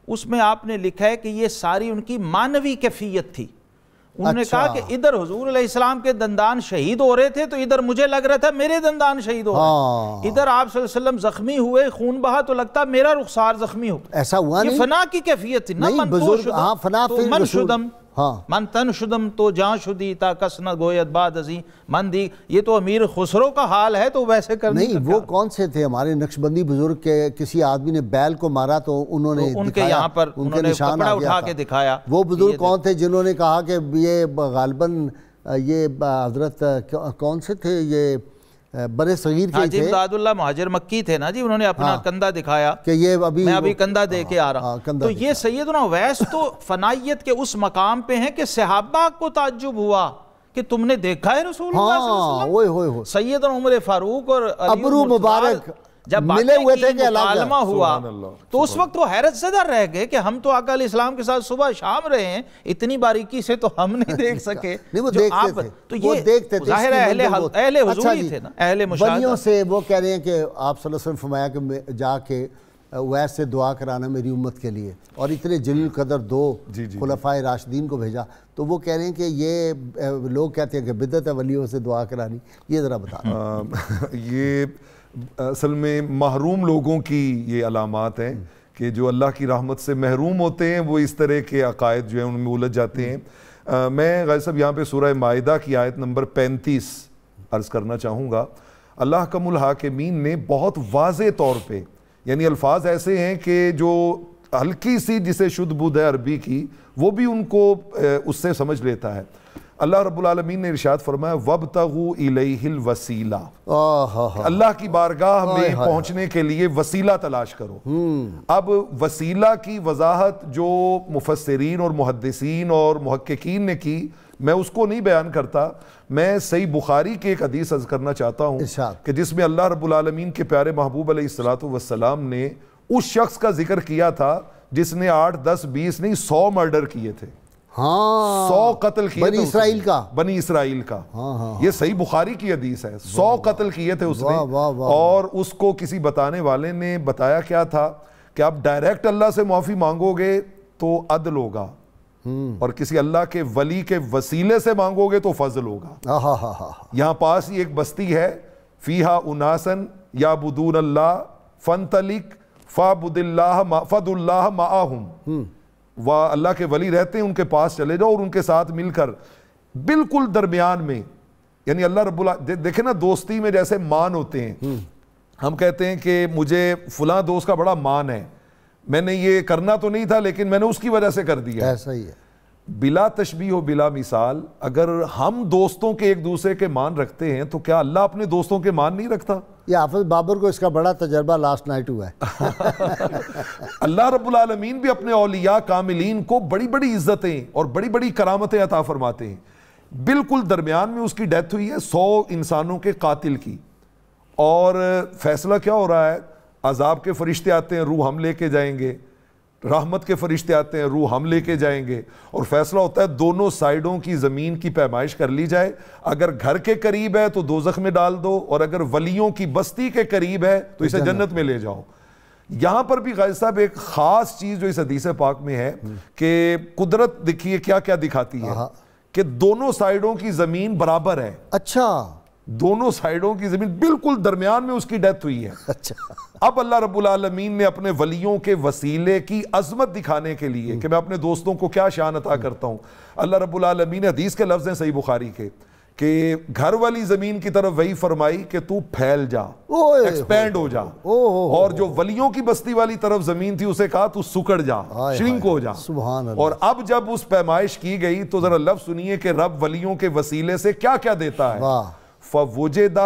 اس میں آپ نے لکھا ہے کہ یہ ساری ان کی معنوی کیفیت تھی. انہوں نے کہا کہ ادھر حضور علیہ السلام کے دندان شہید ہو رہے تھے تو ادھر مجھے لگ رہا تھا میرے دندان شہید ہو رہے ہیں. ادھر آپ صلی اللہ علیہ وسلم زخمی ہوئے، خون بہا تو لگتا میرا رخسار زخمی ہو. ایسا ہوا نہیں، یہ فنا کی کیفیت تھی نا. من شدم من تن شدم تو جان شدی تا کس نہ گوید بعد ازیں من دی. یہ تو امیر خسرو کا حال ہے، تو ویسے کرنے نہیں. وہ کون سے تھے ہمارے نقشبندی بزرگ کے؟ کسی آدمی نے بیل کو مارا تو انہوں نے ان کے یہاں پر انہوں نے کپڑا اٹھا کے دکھایا. وہ بزرگ کون تھے جنہوں نے کہا کہ یہ غالباً یہ حضرت کون سے تھے، یہ برے صغیر کے تھے، امداد اللہ مہاجر مکی تھے نا جی. انہوں نے اپنا کندھا دکھایا کہ یہ میں ابھی کندھا دے کے آ رہا. تو یہ سیدنا اویس تو فنائیت کے اس مقام پہ ہیں کہ صحابہ کو تعجب ہوا کہ تم نے دیکھا ہے رسول اللہ صلی اللہ علیہ وسلم. سیدنا عمر فاروق اور ابرو مبارک جب ملے ہوئے تھے کہ مکالمہ ہوا تو اس وقت وہ حیرت زدہ رہ گئے کہ ہم تو آقا علیہ السلام کے ساتھ صبح شام رہے ہیں، اتنی باریکی سے تو ہم نہیں دیکھ سکے. وہ دیکھتے تھے، تو یہ ظاہر ہے اہل حضور ہی تھے نا، اہل مشاہدہ. ولیوں سے وہ کہہ رہے ہیں کہ آپ صلی اللہ علیہ وسلم فرمایا کہ جا کے اویس سے دعا کرانا میری امت کے لیے، اور اتنے جلیل قدر دو خلفائے راشدین کو بھیجا. تو وہ کہہ رہے ہیں کہ یہ لوگ کہتے ہیں کہ بدعت ہے ولیوں سے دعا کرانی. یہ ذرا بتا. یہ اصل میں محروم لوگوں کی یہ علامات ہیں کہ جو اللہ کی رحمت سے محروم ہوتے ہیں، وہ اس طرح کے عقائد جو ہیں ان میں الجھ جاتے ہیں. میں غازی صاحب یہاں پہ سورہ مائدہ کی آیت نمبر 35 عرض کرنا چاہوں گا. اللہ حکم الحاکمین نے بہت واضح طور پہ، یعنی الفاظ ایسے ہیں کہ جو ہلکی سی جسے شدھ بدھ ہے عربی کی، وہ بھی ان کو اس سے سمجھ لیتا ہے. اللہ رب العالمین نے ارشاد فرمایا وَابْتَغُوا إِلَيْهِ الْوَسِيلَةَ، اللہ کی بارگاہ میں پہنچنے کے لیے وسیلہ تلاش کرو. اب وسیلہ کی وضاحت جو مفسرین اور محدثین اور محققین نے کی، میں اس کو نہیں بیان کرتا. میں صحیح بخاری کے ایک حدیث عرض کرنا چاہتا ہوں کہ جس میں اللہ رب العالمین کے پیارے محبوب علیہ السلام نے اس شخص کا ذکر کیا تھا جس نے 8 10 20 نہیں 100 مرڈر کیے تھے. 100 قتل کیے بنی اسرائیل کا، بنی اسرائیل کا. یہ صحیح بخاری کی حدیث ہے. 100 قتل کیے تھے اس نے. اور اس کو کسی بتانے والے نے بتایا کیا تھا کہ آپ ڈائریکٹ اللہ سے معافی مانگو گے تو عدل ہوگا، اور کسی اللہ کے ولی کے وسیلے سے مانگو گے تو فضل ہوگا. یہاں پاس ہی ایک بستی ہے، فیہا اناسن یعبدون اللہ فانطلق فاعبد اللہ فد اللہ معاہم. وہ اللہ کے ولی رہتے ہیں، ان کے پاس چلے جاؤ اور ان کے ساتھ مل کر بالکل درمیان میں، یعنی اللہ رب اللہ دیکھیں نا، دوستی میں جیسے مان ہوتے ہیں. ہم کہتے ہیں کہ مجھے فلاں دوست کا بڑا مان ہے، میں نے یہ کرنا تو نہیں تھا لیکن میں نے اس کی وجہ سے کر دیا. ایسا ہی ہے. بلا تشبیہ و بلا مثال، اگر ہم دوستوں کے ایک دوسرے کے مان رکھتے ہیں تو کیا اللہ اپنے دوستوں کے مان نہیں رکھتا؟ یہ حافظ بابر کو اس کا بڑا تجربہ لاسٹ نائٹ ہوا ہے. اللہ رب العالمین بھی اپنے اولیاء کاملین کو بڑی بڑی عزتیں اور بڑی بڑی کرامتیں عطا فرماتے ہیں. بالکل درمیان میں اس کی ڈیتھ ہوئی ہے 100 انسانوں کے قاتل کی، اور فیصلہ کیا ہو رہا ہے؟ عذاب کے فرشتے آتے ہیں، روح ہم لے کے جائیں گے. رحمت کے فرشتے آتے ہیں، روح ہم لے کے جائیں گے. اور فیصلہ ہوتا ہے دونوں سائیڈوں کی زمین کی پیمائش کر لی جائے. اگر گھر کے قریب ہے تو دوزخ میں ڈال دو، اور اگر ولیوں کی بستی کے قریب ہے تو اسے جنت میں لے جاؤ. یہاں پر بھی غازی صاحب ایک خاص چیز جو اس حدیث پاک میں ہے کہ قدرت دیکھیے کیا کیا دکھاتی ہے کہ دونوں سائیڈوں کی زمین برابر ہے. اچھا. دونوں سائیڈوں کی زمین بالکل درمیان میں اس کی ڈیتھ ہوئی ہے. اچھا. اب اللہ رب العالمین نے اپنے ولیوں کے وسیلے کی عظمت دکھانے کے لیے کہ میں اپنے دوستوں کو کیا شان عطا کرتا ہوں, اللہ رب العالمین حدیث کے لفظ ہیں صحیح بخاری کے کہ گھر والی زمین کی طرف وہی فرمائی کہ تو پھیل جا, ایکسپینڈ ہو جا, اور جو ولیوں کی بستی والی طرف زمین تھی اسے کہا تو سکڑ جا, شرنک ہو جا. اور اب جب اس پیمائش کی گئی تو ذرا لفظ سنیے کہ رب ولیوں کے وسیلے سے کیا کیا دیتا ہے. فَوَجَدَ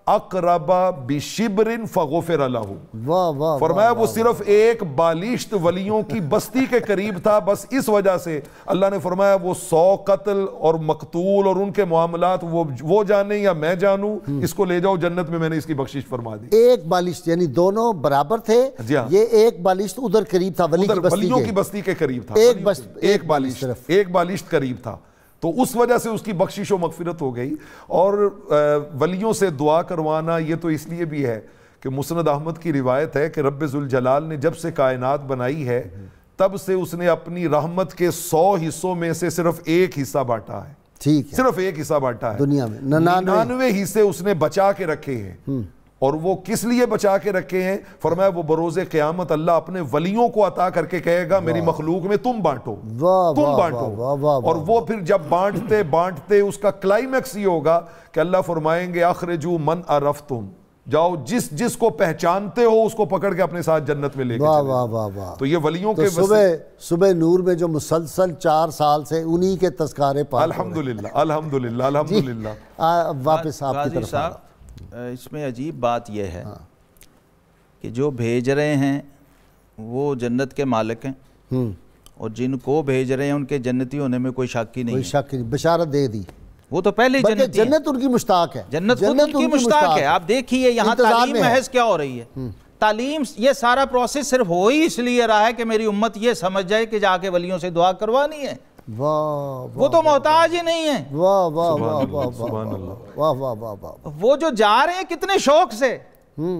اقرب بشبر فغفر له. فرمایا وہ صرف ایک بالشت ولیوں کی بستی کے قریب تھا, بس اس وجہ سے اللہ نے فرمایا وہ 100 قتل اور مقتول اور ان کے معاملات وہ جانے یا میں جانوں, اس کو لے جاؤ جنت میں نے اس کی بخشش فرما دی. ایک بالشت یعنی دونوں برابر تھے, یہ ایک بالشت ادھر قریب تھا ولیوں کی بستی کے قریب تھا, ایک بالشت قریب تھا, تو اس وجہ سے اس کی بخشش و مغفرت ہو گئی. اور ولیوں سے دعا کروانا یہ تو اس لیے بھی ہے کہ مسند احمد کی روایت ہے کہ رب ذوالجلال نے جب سے کائنات بنائی ہے تب سے اس نے اپنی رحمت کے 100 حصوں میں سے صرف ایک حصہ بانٹا ہے. ٹھیک ہے, صرف ایک حصہ بانٹا ہے. دنیا میں 99 حصے اس نے بچا کے رکھے ہیں. اور وہ کس لیے بچا کے رکھے ہیں؟ فرمایا وہ بروز قیامت اللہ اپنے ولیوں کو عطا کر کے کہے گا میری مخلوق میں تم بانٹو, تم بانٹو. اور وہ پھر جب بانٹتے اس کا کلائمیکس یہ ہوگا کہ اللہ فرمائیں گے اخرجو من عرفتم, جاؤ جس کو پہچانتے ہو اس کو پکڑ کے اپنے ساتھ جنت میں لے کے چلے. تو یہ ولیوں کے صبح نور میں جو مسلسل 4 سال سے انہی کے تذکارے پا, الحمدللہ الحمدللہ الحمدللہ. واپس آپ کی طرف آ. اس میں عجیب بات یہ ہے کہ جو بھیج رہے ہیں وہ جنت کے مالک ہیں, اور جن کو بھیج رہے ہیں ان کے جنتی ہونے میں کوئی شک ہی نہیں, بشارت دے دی. وہ تو پہلے جنت ان کی مشتاق ہے, جنت ان کی مشتاق ہے. آپ دیکھیے یہاں تعلیم محض کیا ہو رہی ہے. تعلیم یہ سارا پروسیس صرف ہو ہی اس لیے رہا ہے کہ میری امت یہ سمجھ جائے کہ جا کے ولیوں سے دعا کروانی ہے. وہ تو محتاج ہی نہیں ہے. وہ جو جا رہے ہیں کتنے شوق سے,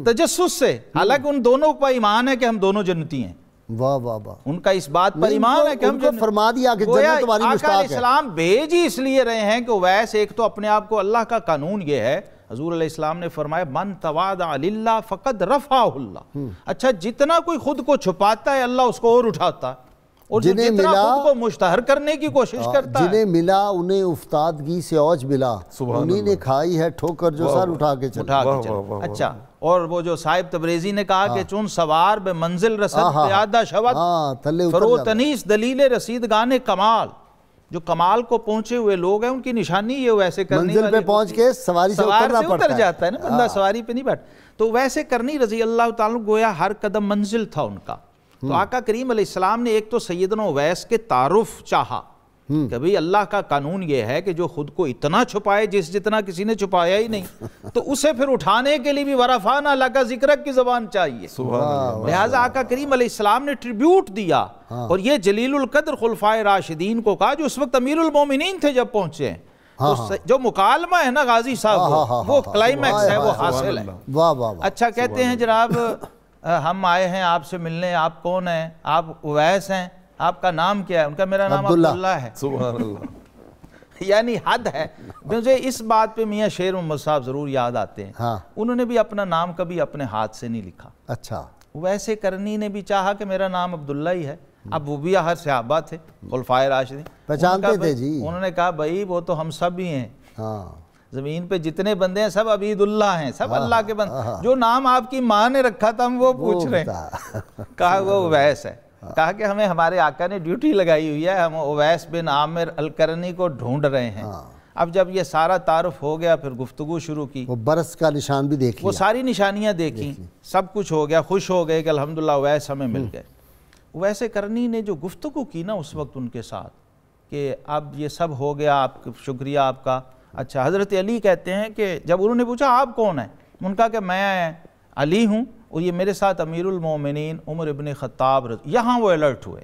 تجسس سے, حالانکہ ان دونوں پر ایمان ہے کہ ہم دونوں جنتی ہیں. ان کا اس بات پر ایمان ہے کہ ہم فرما دیا کہ جنت تمہاری مشتاق ہے. آقا علیہ السلام بھیج ہی اس لیے رہے ہیں کہ اویس ایک تو اپنے آپ کو, اللہ کا قانون یہ ہے, حضور علیہ السلام نے فرمایا من تواضع للہ فقد رفعہ اللہ. اچھا جتنا کوئی خود کو چھپاتا ہے اللہ اس کو اور اٹھاتا ہے, اور جنہیں ملا خود کو مشتہر کرنے کی کوشش کرتا ہے, جنہیں ملا انہیں افتادگی سے اوج ملا, انہی نے کھائی ہے ٹھوکر جو سر اٹھا کے چلا. اچھا, اور وہ جو صاحب تبریزی نے کہا کہ چون سوار بے منزل رسد پیادہ شود فروتنیس دلیل رسیدگان کمال. جو کمال کو پہنچے ہوئے لوگ ہیں ان کی نشانی یہ ویسے کرنی منزل پہ پہنچ کے سواری سے اتر جاتا ہے نا بندہ, سواری پہ نہیں بیٹھ. تو ویسے کرنی رضی اللہ تعالیٰ گویا ہر قدم منزل تھا ان کا. تو آقا کریم علیہ السلام نے ایک تو سیدنا اویس کے تعارف چاہا کہ بھئی اللہ کا قانون یہ ہے کہ جو خود کو اتنا چھپائے جتنا کسی نے چھپایا ہی نہیں, تو اسے پھر اٹھانے کے لیے بھی ورفعنا لک ذکرک کی زبان چاہیے. لہٰذا آقا کریم علیہ السلام نے ٹریبیوٹ دیا, اور یہ جلیل القدر خلفائے راشدین کو کہا جو اس وقت امیر المومنین تھے جب پہنچے ہیں. جو مکالمہ ہے نا غازی صاحب وہ کلائمیکس ہے, وہ حاصل ہے. اچھا کہتے ہیں جناب ہم آئے ہیں آپ سے ملنے, آپ کون ہیں؟ آپ اویس ہیں. آپ کا نام کیا ہے؟ ان کا میرا نام عبداللہ ہے. سبحان اللہ. یعنی حد ہے. مجھے اس بات پہ میاں شیر محمد صاحب ضرور یاد آتے ہیں, انہوں نے بھی اپنا نام کبھی اپنے ہاتھ سے نہیں لکھا. اچھا, ویسے کرنی نے بھی چاہا کہ میرا نام عبداللہ ہی ہے. اب وہ بھی ہر صحابہ تھے, خلفائے راشدین پہچانتے تھے جی. انہوں نے کہا بھائی وہ تو ہم سب ہی ہیں, زمین پہ جتنے بندے ہیں سب عبید اللہ ہیں, سب اللہ کے بندے. جو نام آپ کی ماں نے رکھا تھا ہم وہ پوچھ رہے ہیں. کہا وہ اویس ہے. کہا کہ ہمیں ہمارے آقا نے ڈیوٹی لگائی ہوئی ہے, ہم اویس بن عامر القرنی کو ڈھونڈ رہے ہیں. اب جب یہ سارا تعارف ہو گیا پھر گفتگو شروع کی, وہ برس کا نشان بھی دیکھ لیا, وہ ساری نشانیاں دیکھیں, سب کچھ ہو گیا, خوش ہو گئے کہ الحمدللہ اویس ہمیں مل گئے. اویس کرنی نے جو گفتگو کی نا اس وقت ان کے ساتھ کہ اب یہ سب ہو گیا, آپ شکریہ آپ کا. اچھا, حضرت علی کہتے ہیں کہ جب انہوں نے پوچھا آپ کون ہیں, ان کا کہ میں علی ہوں اور یہ میرے ساتھ امیر المومنین عمر ابن خطاب. یہاں وہ الرٹ ہوئے,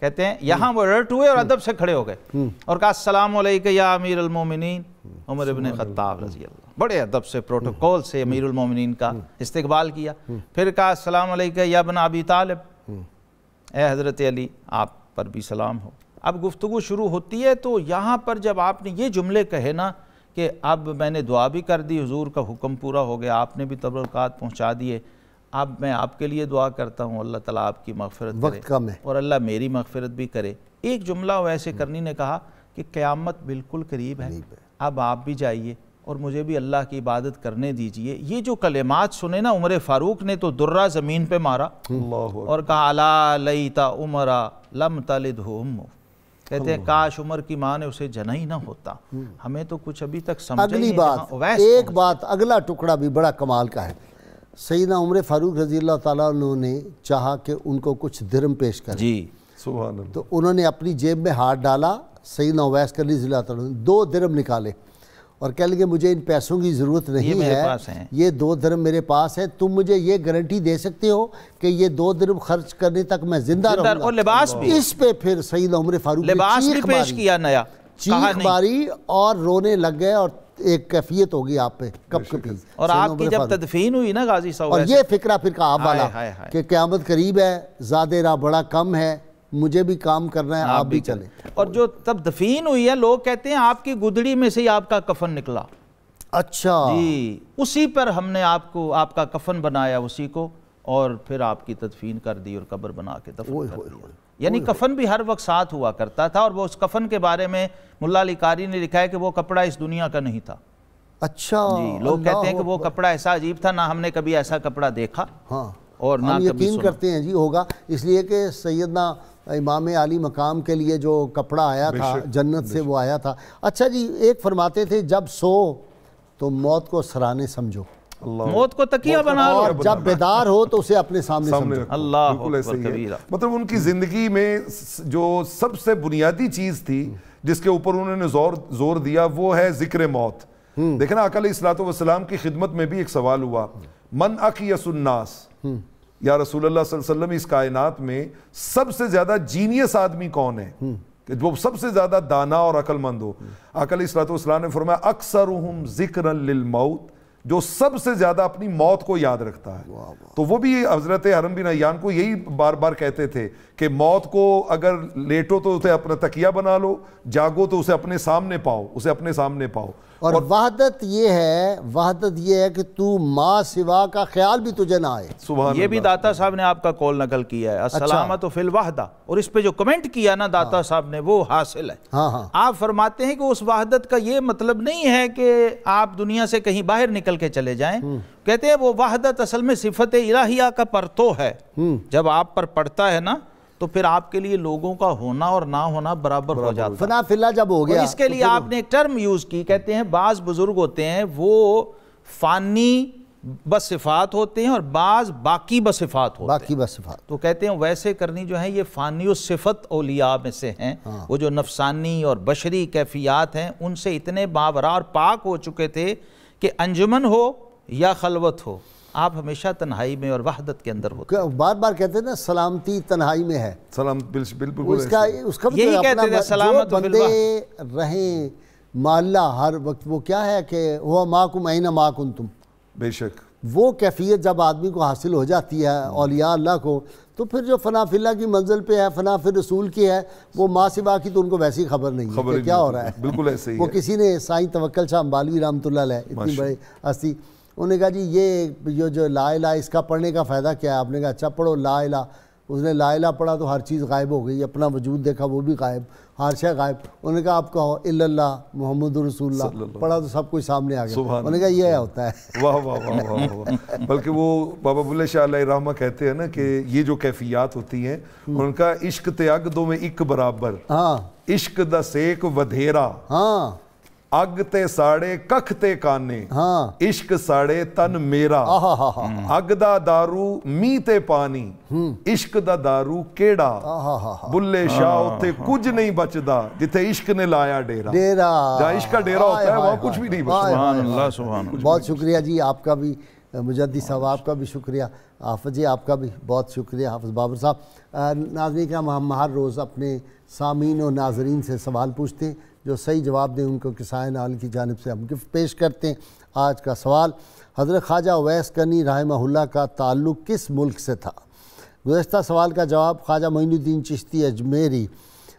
کہتے ہیں یہاں وہ الرٹ ہوئے اور ادب سے کھڑے ہو گئے اور کہا السلام علیکم یا امیر المومنین عمر ابن خطاب رضی اللہ. بڑے ادب سے پروٹوکول سے امیر المومنین کا استقبال کیا. پھر کہا السلام علیکم یا ابن ابی طالب, اے حضرت علی آپ پر بھی سلام ہو. اب گفتگو شروع ہوتی ہے تو یہاں پر جب آپ نے یہ جملے کہے نا کہ اب میں نے دعا بھی کر دی، حضور کا حکم پورا ہو گیا، آپ نے بھی تبرکات پہنچا دیے، اب میں آپ کے لیے دعا کرتا ہوں اللہ تعالیٰ آپ کی مغفرت کرے اور اللہ میری مغفرت بھی کرے۔ ایک جملہ ویسے کرنی نے کہا کہ قیامت بالکل قریب ہے، اب آپ بھی جائیے اور مجھے بھی اللہ کی عبادت کرنے دیجئے۔ یہ جو کلمات سنے نا عمر فاروق نے تو درہ زمین پہ مارا اور کہا الا لیتا عمر لم تلدہ امہ، کہتے ہیں کاش عمر کی ماں نے اسے جنا ہی نہ ہوتا۔ ہمیں تو کچھ ابھی تک سمجھ نہیں۔ اگلی بات، ایک بات، اگلا ٹکڑا بھی بڑا کمال کا ہے۔ سیدنا عمر فاروق رضی اللہ تعالیٰ عنہ نے چاہا کہ ان کو کچھ درم پیش کریں، جی سبحان اللہ، تو انہوں نے اپنی جیب میں ہاتھ ڈالا، سیدنا اویس کرنی رضی اللہ تعالیٰ عنہ 2 درم نکالے اور کہہ لیں کہ مجھے ان پیسوں کی ضرورت نہیں ہے، یہ 2 درم میرے پاس ہے، تم مجھے یہ گارنٹی دے سکتے ہو کہ یہ 2 درم خرچ کرنے تک میں زندہ رہوں گا؟ اور لباس بھی، اس پہ پھر سیدنا عمر فاروق لباس بھی پیش کیا نیا، چیخ ماری اور رونے لگ گئے، اور ایک کیفیت ہوگی آپ پہ کب کبھی۔ اور آپ کی جب تدفین ہوئی نا غازی صاحب، اور یہ فکرہ پھر کا آپ والا کہ قیامت قریب ہے، زیادہ راہ بڑا کم ہے، مجھے بھی کام کرنا ہے، آپ بھی چلیں۔ اور جو تب دفین ہوئی ہے لوگ کہتے ہیں آپ کی گدڑی میں سے ہی آپ کا کفن نکلا۔ اچھا جی، اسی پر ہم نے آپ کا کفن بنایا اسی کو، اور پھر آپ کی تدفین کر دی اور قبر بنا کے دفن کر دیا۔ یعنی کفن بھی ہر وقت ساتھ ہوا کرتا تھا، اور وہ اس کفن کے بارے میں ملا علی قاری نے لکھا ہے کہ وہ کپڑا اس دنیا کا نہیں تھا۔ اچھا جی، لوگ کہتے ہیں کہ وہ کپڑا ایسا عجیب تھا، نہ ہم نے کبھی ایسا کپڑا دیکھا اور نہ کبھی یقین کرتے ہیں جی ہوگا، اس لیے کہ سیدنا امام علی مقام کے لیے جو کپڑا آیا تھا جنت سے وہ آیا تھا۔ اچھا جی، ایک فرماتے تھے جب سو تو موت کو سرانے سمجھو، موت کو تکیہ بنا لو، اور جب بیدار ہو تو اسے اپنے سامنے سمجھو۔ اللہ اکبر کبیرہ۔ مطلب ان کی زندگی میں جو سب سے بنیادی چیز تھی جس کے اوپر انہوں نے زور دیا وہ ہے ذکر موت۔ دیکھنا آقا علیہ الصلوۃ والسلام کی خدمت میں بھی ایک سوال ہوا، من اقیس الناس، یا رسول اللہ صلی اللہ علیہ وسلم اس کائنات میں سب سے زیادہ جینیس آدمی کون ہے، کہ وہ سب سے زیادہ دانا اور عقل مند ہو؟ آقا علیہ الصلوۃ والسلام نے فرمایا اکثرہم ذکرا للموت، جو سب سے زیادہ اپنی موت کو یاد رکھتا ہے۔ تو وہ بھی حضرت حرم بن حیان کو یہی بار بار کہتے تھے کہ موت کو اگر لیٹو تو اسے اپنا تکیہ بنا لو، جاگو تو اسے اپنے سامنے پاؤ، اسے اپنے سامنے پاؤ۔ اور وحدت یہ ہے کہ تو ماں سوا کا خیال بھی تجھے نہ آئے۔ یہ بھی داتا صاحب نے آپ کا قول نقل کیا ہے، السلامت فی الوحدہ، اور اس پہ جو کمنٹ کیا نا داتا صاحب نے وہ حاصل ہے۔ آپ فرماتے ہیں کہ اس وحدت کا یہ مطلب نہیں ہے کہ آپ دنیا سے کہیں باہر نکل کے چلے جائیں، کہتے ہیں وہ وحدت اصل میں صفت الہیہ کا پرتو ہے، جب آپ پر پڑتا ہے نا تو پھر آپ کے لیے لوگوں کا ہونا اور نہ ہونا برابر ہو جاتا ہے۔ فنا فی اللہ جب ہو گیا، اور اس کے لیے آپ نے ایک ٹرم یوز کی، کہتے ہیں بعض بزرگ ہوتے ہیں وہ فانی بصفات ہوتے ہیں اور بعض باقی بصفات ہوتے ہیں، تو کہتے ہیں ویسے کرنی جو ہیں یہ فانی الصفت اولیاء میں سے ہیں، وہ جو نفسانی اور بشری کیفیات ہیں ان سے اتنے باورا اور پاک ہو چکے تھے کہ انجمن ہو یا خلوت ہو آپ ہمیشہ تنہائی میں اور وحدت کے اندر ہوتے ہیں۔ بار بار کہتے ہیں نا سلامتی تنہائی میں ہے، بالکل اس کا یہی کہتے ہیں سلامت بندے رہیں ماللہ ہر وقت، وہ کیا ہے کہ ہوا ماکم اینما ما کنتم، بے شک وہ کیفیت جب آدمی کو حاصل ہو جاتی ہے اولیاء اللہ کو، تو پھر جو فنا فی اللہ کی منزل پہ ہے، فنا فی رسول کی ہے، وہ ماں سوا کی تو ان کو ویسی خبر نہیں ہے کہ کیا ہو رہا ہے۔ بالکل ایسے ہی وہ کسی نے سائیں توکل شاہ امبالوی رحمۃ اللہ علیہ، اتنی بڑی ہستی، انہوں نے کہا جی یہ جو لا الہ اس کا پڑھنے کا فائدہ کیا ہے؟ آپ نے کہا اچھا پڑھو لا الہ۔ اس نے لا الہ پڑھا تو ہر چیز غائب ہو گئی، اپنا وجود دیکھا وہ بھی غائب، ہر شے غائب۔ انہوں نے کہا آپ کہو الا اللہ محمد رسول اللہ، پڑھا تو سب کچھ سامنے آ گیا۔ انہوں نے کہا یہ ہوتا ہے۔ واہ واہ واہ واہ۔ بلکہ وہ بابا بلے شاہ علیہ رحمہ کہتے ہیں نا کہ یہ جو کیفیات ہوتی ہیں ان کا عشق تے اگ دو میں ایک برابر، عشق دا سیک ودھیرا، اگ تے ساڑے ککھ تے کانے، عشق ساڑے تن میرا، اگ دا دارو می تے پانی، عشق دا دارو کیڑا، بلے شاہ اتے کچھ نہیں بچدا جتے عشق نے لایا ڈیرا، جہاں عشق کا ڈیرا ہوتا ہے وہاں کچھ بھی نہیں بچتا۔ سبحان اللہ سبحان اللہ۔ بہت شکریہ جی آپ کا بھی، مجدی صاحب آپ کا بھی شکریہ، حافظ جی آپ کا بھی بہت شکریہ، حافظ بابر صاحب۔ ناظرین کرام، ہم ہر روز اپنے سامعین و ناظرین سے سوال پوچھتے ہیں، جو صحیح جواب دیں ان کو کسائے نال کی جانب سے ہم گفٹ پیش کرتے ہیں۔ آج کا سوال، حضرت خواجہ اویس کرنی رحمہ اللہ کا تعلق کس ملک سے تھا؟ گزشتہ سوال کا جواب خواجہ معین الدین چشتی اجمیری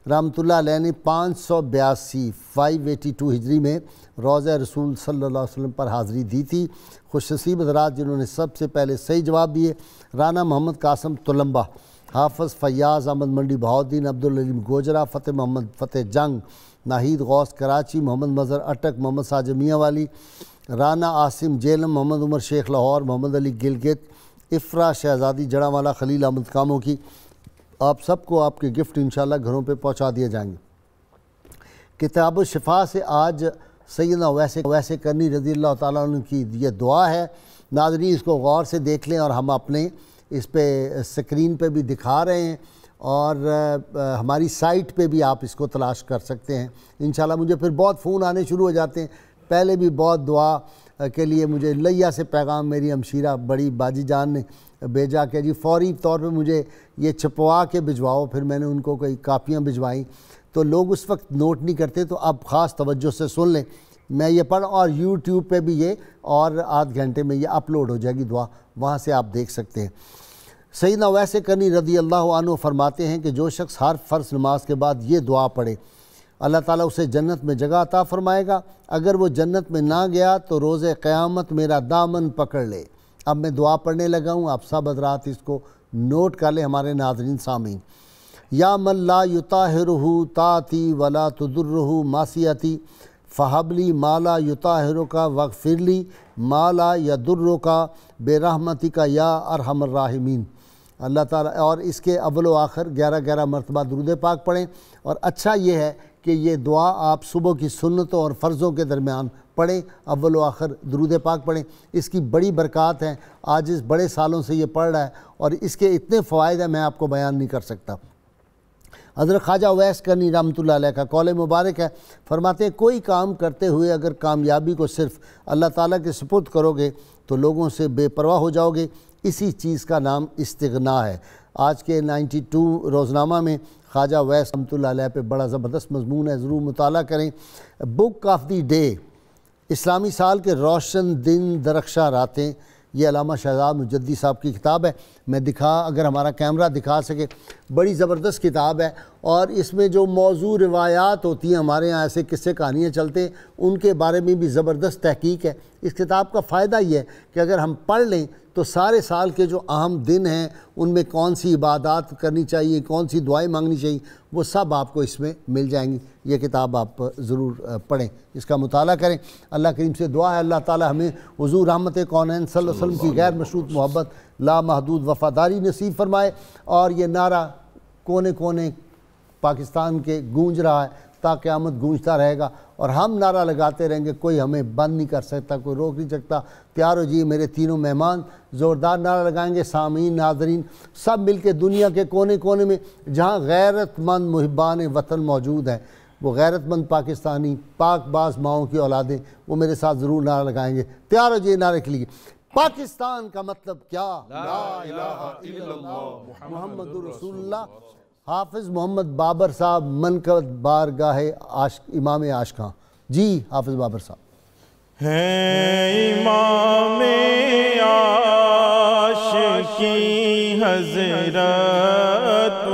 رحمۃ اللہ علیہ نے 582 ہجری میں روضہ رسول صلی اللہ علیہ وسلم پر حاضری دی تھی۔ خوش نصیب حضرات جنہوں نے سب سے پہلے صحیح جواب دیے: رانا محمد قاسم تلمبہ، حافظ فیاض احمد منڈی بہاؤالدین، عبدالعلیم گوجرا، فتح محمد فتح جنگ، ناہید غوث کراچی، محمد مظہر اٹک، محمد ساجد میاں والی، رانا عاصم جیلم، محمد عمر شیخ لاہور، محمد علی گلگت، افرا شہزادی جڑاوالا، خلیل احمد کاموں کی۔ آپ سب کو آپ کے گفٹ انشاءاللہ گھروں پہ پہنچا دیے جائیں گے۔ کتاب الشفا سے آج سیدنا اویس کرنی رضی اللہ تعالیٰ عنہ کی یہ دعا ہے۔ ناظرین اس کو غور سے دیکھ لیں، اور ہم اپنے اس پہ سکرین پہ بھی دکھا رہے ہیں، اور ہماری سائٹ پہ بھی آپ اس کو تلاش کر سکتے ہیں انشاءاللہ۔ مجھے پھر بہت فون آنے شروع ہو جاتے ہیں، پہلے بھی بہت دعا کے لیے مجھے لیا سے پیغام میری ہمشیرہ بڑی باجی جان نے بھیجا کہ جی فوری طور پہ مجھے یہ چھپوا کے بھجواؤ، پھر میں نے ان کو کئی کاپیاں بھجوائیں، تو لوگ اس وقت نوٹ نہیں کرتے، تو اب خاص توجہ سے سن لیں۔ میں یہ پڑھ، اور یوٹیوب پہ بھی یہ اور آدھ گھنٹے میں یہ اپلوڈ ہو جائے گی دعا، وہاں سے آپ دیکھ سکتے ہیں۔ سیدنا اویس کرنی رضی اللہ عنہ فرماتے ہیں کہ جو شخص ہر فرض نماز کے بعد یہ دعا پڑھے، اللہ تعالیٰ اسے جنت میں جگہ عطا فرمائے گا۔ اگر وہ جنت میں نہ گیا تو روز قیامت میرا دامن پکڑ لے۔ اب میں دعا پڑھنے لگا ہوں، آپ سب حضرات اس کو نوٹ کر لیں، ہمارے ناظرین سامعین۔ یا من لا یطاہرہ طاعتی ولا تضرہ معصیتی فہب لی ما لا یطاہرک واغفر لی ما لا یضرک برحمتک یا ارحم الراحمین۔ اللہ تعالیٰ، اور اس کے اول و آخر 11 مرتبہ درود پاک پڑھیں، اور اچھا یہ ہے کہ یہ دعا آپ صبح کی سنتوں اور فرضوں کے درمیان پڑھیں، اول و آخر درود پاک پڑھیں۔ اس کی بڑی برکات ہیں، آج اس بڑے سالوں سے یہ پڑھ رہا ہے، اور اس کے اتنے فوائد ہیں میں آپ کو بیان نہیں کر سکتا۔ حضرت خواجہ اویس کرنی رحمۃ اللہ علیہ کا قول مبارک ہے، فرماتے ہیں کوئی کام کرتے ہوئے اگر کامیابی کو صرف اللہ تعالیٰ کے سپرد کرو گے تو لوگوں سے بے پرواہ ہو جاؤ گے، اسی چیز کا نام استغنا ہے۔ آج کے 92 روزنامہ میں خواجہ اویس رحمۃ اللہ علیہ پہ بڑا زبردست مضمون ہے، ضرور مطالعہ کریں۔ بک آف دی ڈے، اسلامی سال کے روشن دن درخشاں راتیں، یہ علامہ شہزاد مجدی صاحب کی کتاب ہے۔ میں اگر ہمارا کیمرہ دکھا سکے، بڑی زبردست کتاب ہے، اور اس میں جو موضوع روایات ہوتی ہیں، ہمارے ہاں ایسے قصے کہانیاں چلتے ہیں، ان کے بارے میں بھی زبردست تحقیق ہے۔ اس کتاب کا فائدہ یہ ہے کہ اگر ہم پڑھ لیں تو سارے سال کے جو اہم دن ہیں، ان میں کون سی عبادات کرنی چاہیے، کون سی دعائیں مانگنی چاہیے، وہ سب آپ کو اس میں مل جائیں گی۔ یہ کتاب آپ ضرور پڑھیں، اس کا مطالعہ کریں۔ اللہ کریم سے دعا ہے اللہ تعالی ہمیں حضور رحمت کونین صلی اللہ علیہ وسلم کی غیر مشروط محبت، لامحدود وفاداری نصیب فرمائے، اور یہ نعرہ کونے کونے پاکستان کے گونج رہا ہے، تا قیامت گونجتا رہے گا، اور ہم نعرہ لگاتے رہیں گے، کوئی ہمیں بند نہیں کر سکتا، کوئی روک نہیں سکتا۔ تیار ہو جی، میرے تینوں مہمان زوردار نعرہ لگائیں گے، سامعین ناظرین سب مل کے دنیا کے کونے کونے میں جہاں غیرت مند محبان وطن موجود ہیں، وہ غیرت مند پاکستانی پاک باز ماؤں کی اولادیں، وہ میرے ساتھ ضرور نعرہ لگائیں گے۔ تیار ہو جی نعرے کے لیے۔ پاکستان کا مطلب کیا؟ لا الہ الا اللہ محمد رسول اللہ۔ حافظ محمد بابر صاحب، منقبت بارگاہ امام عاشقاں۔ جی حافظ بابر صاحب۔ ہے امام عاشقی حضرت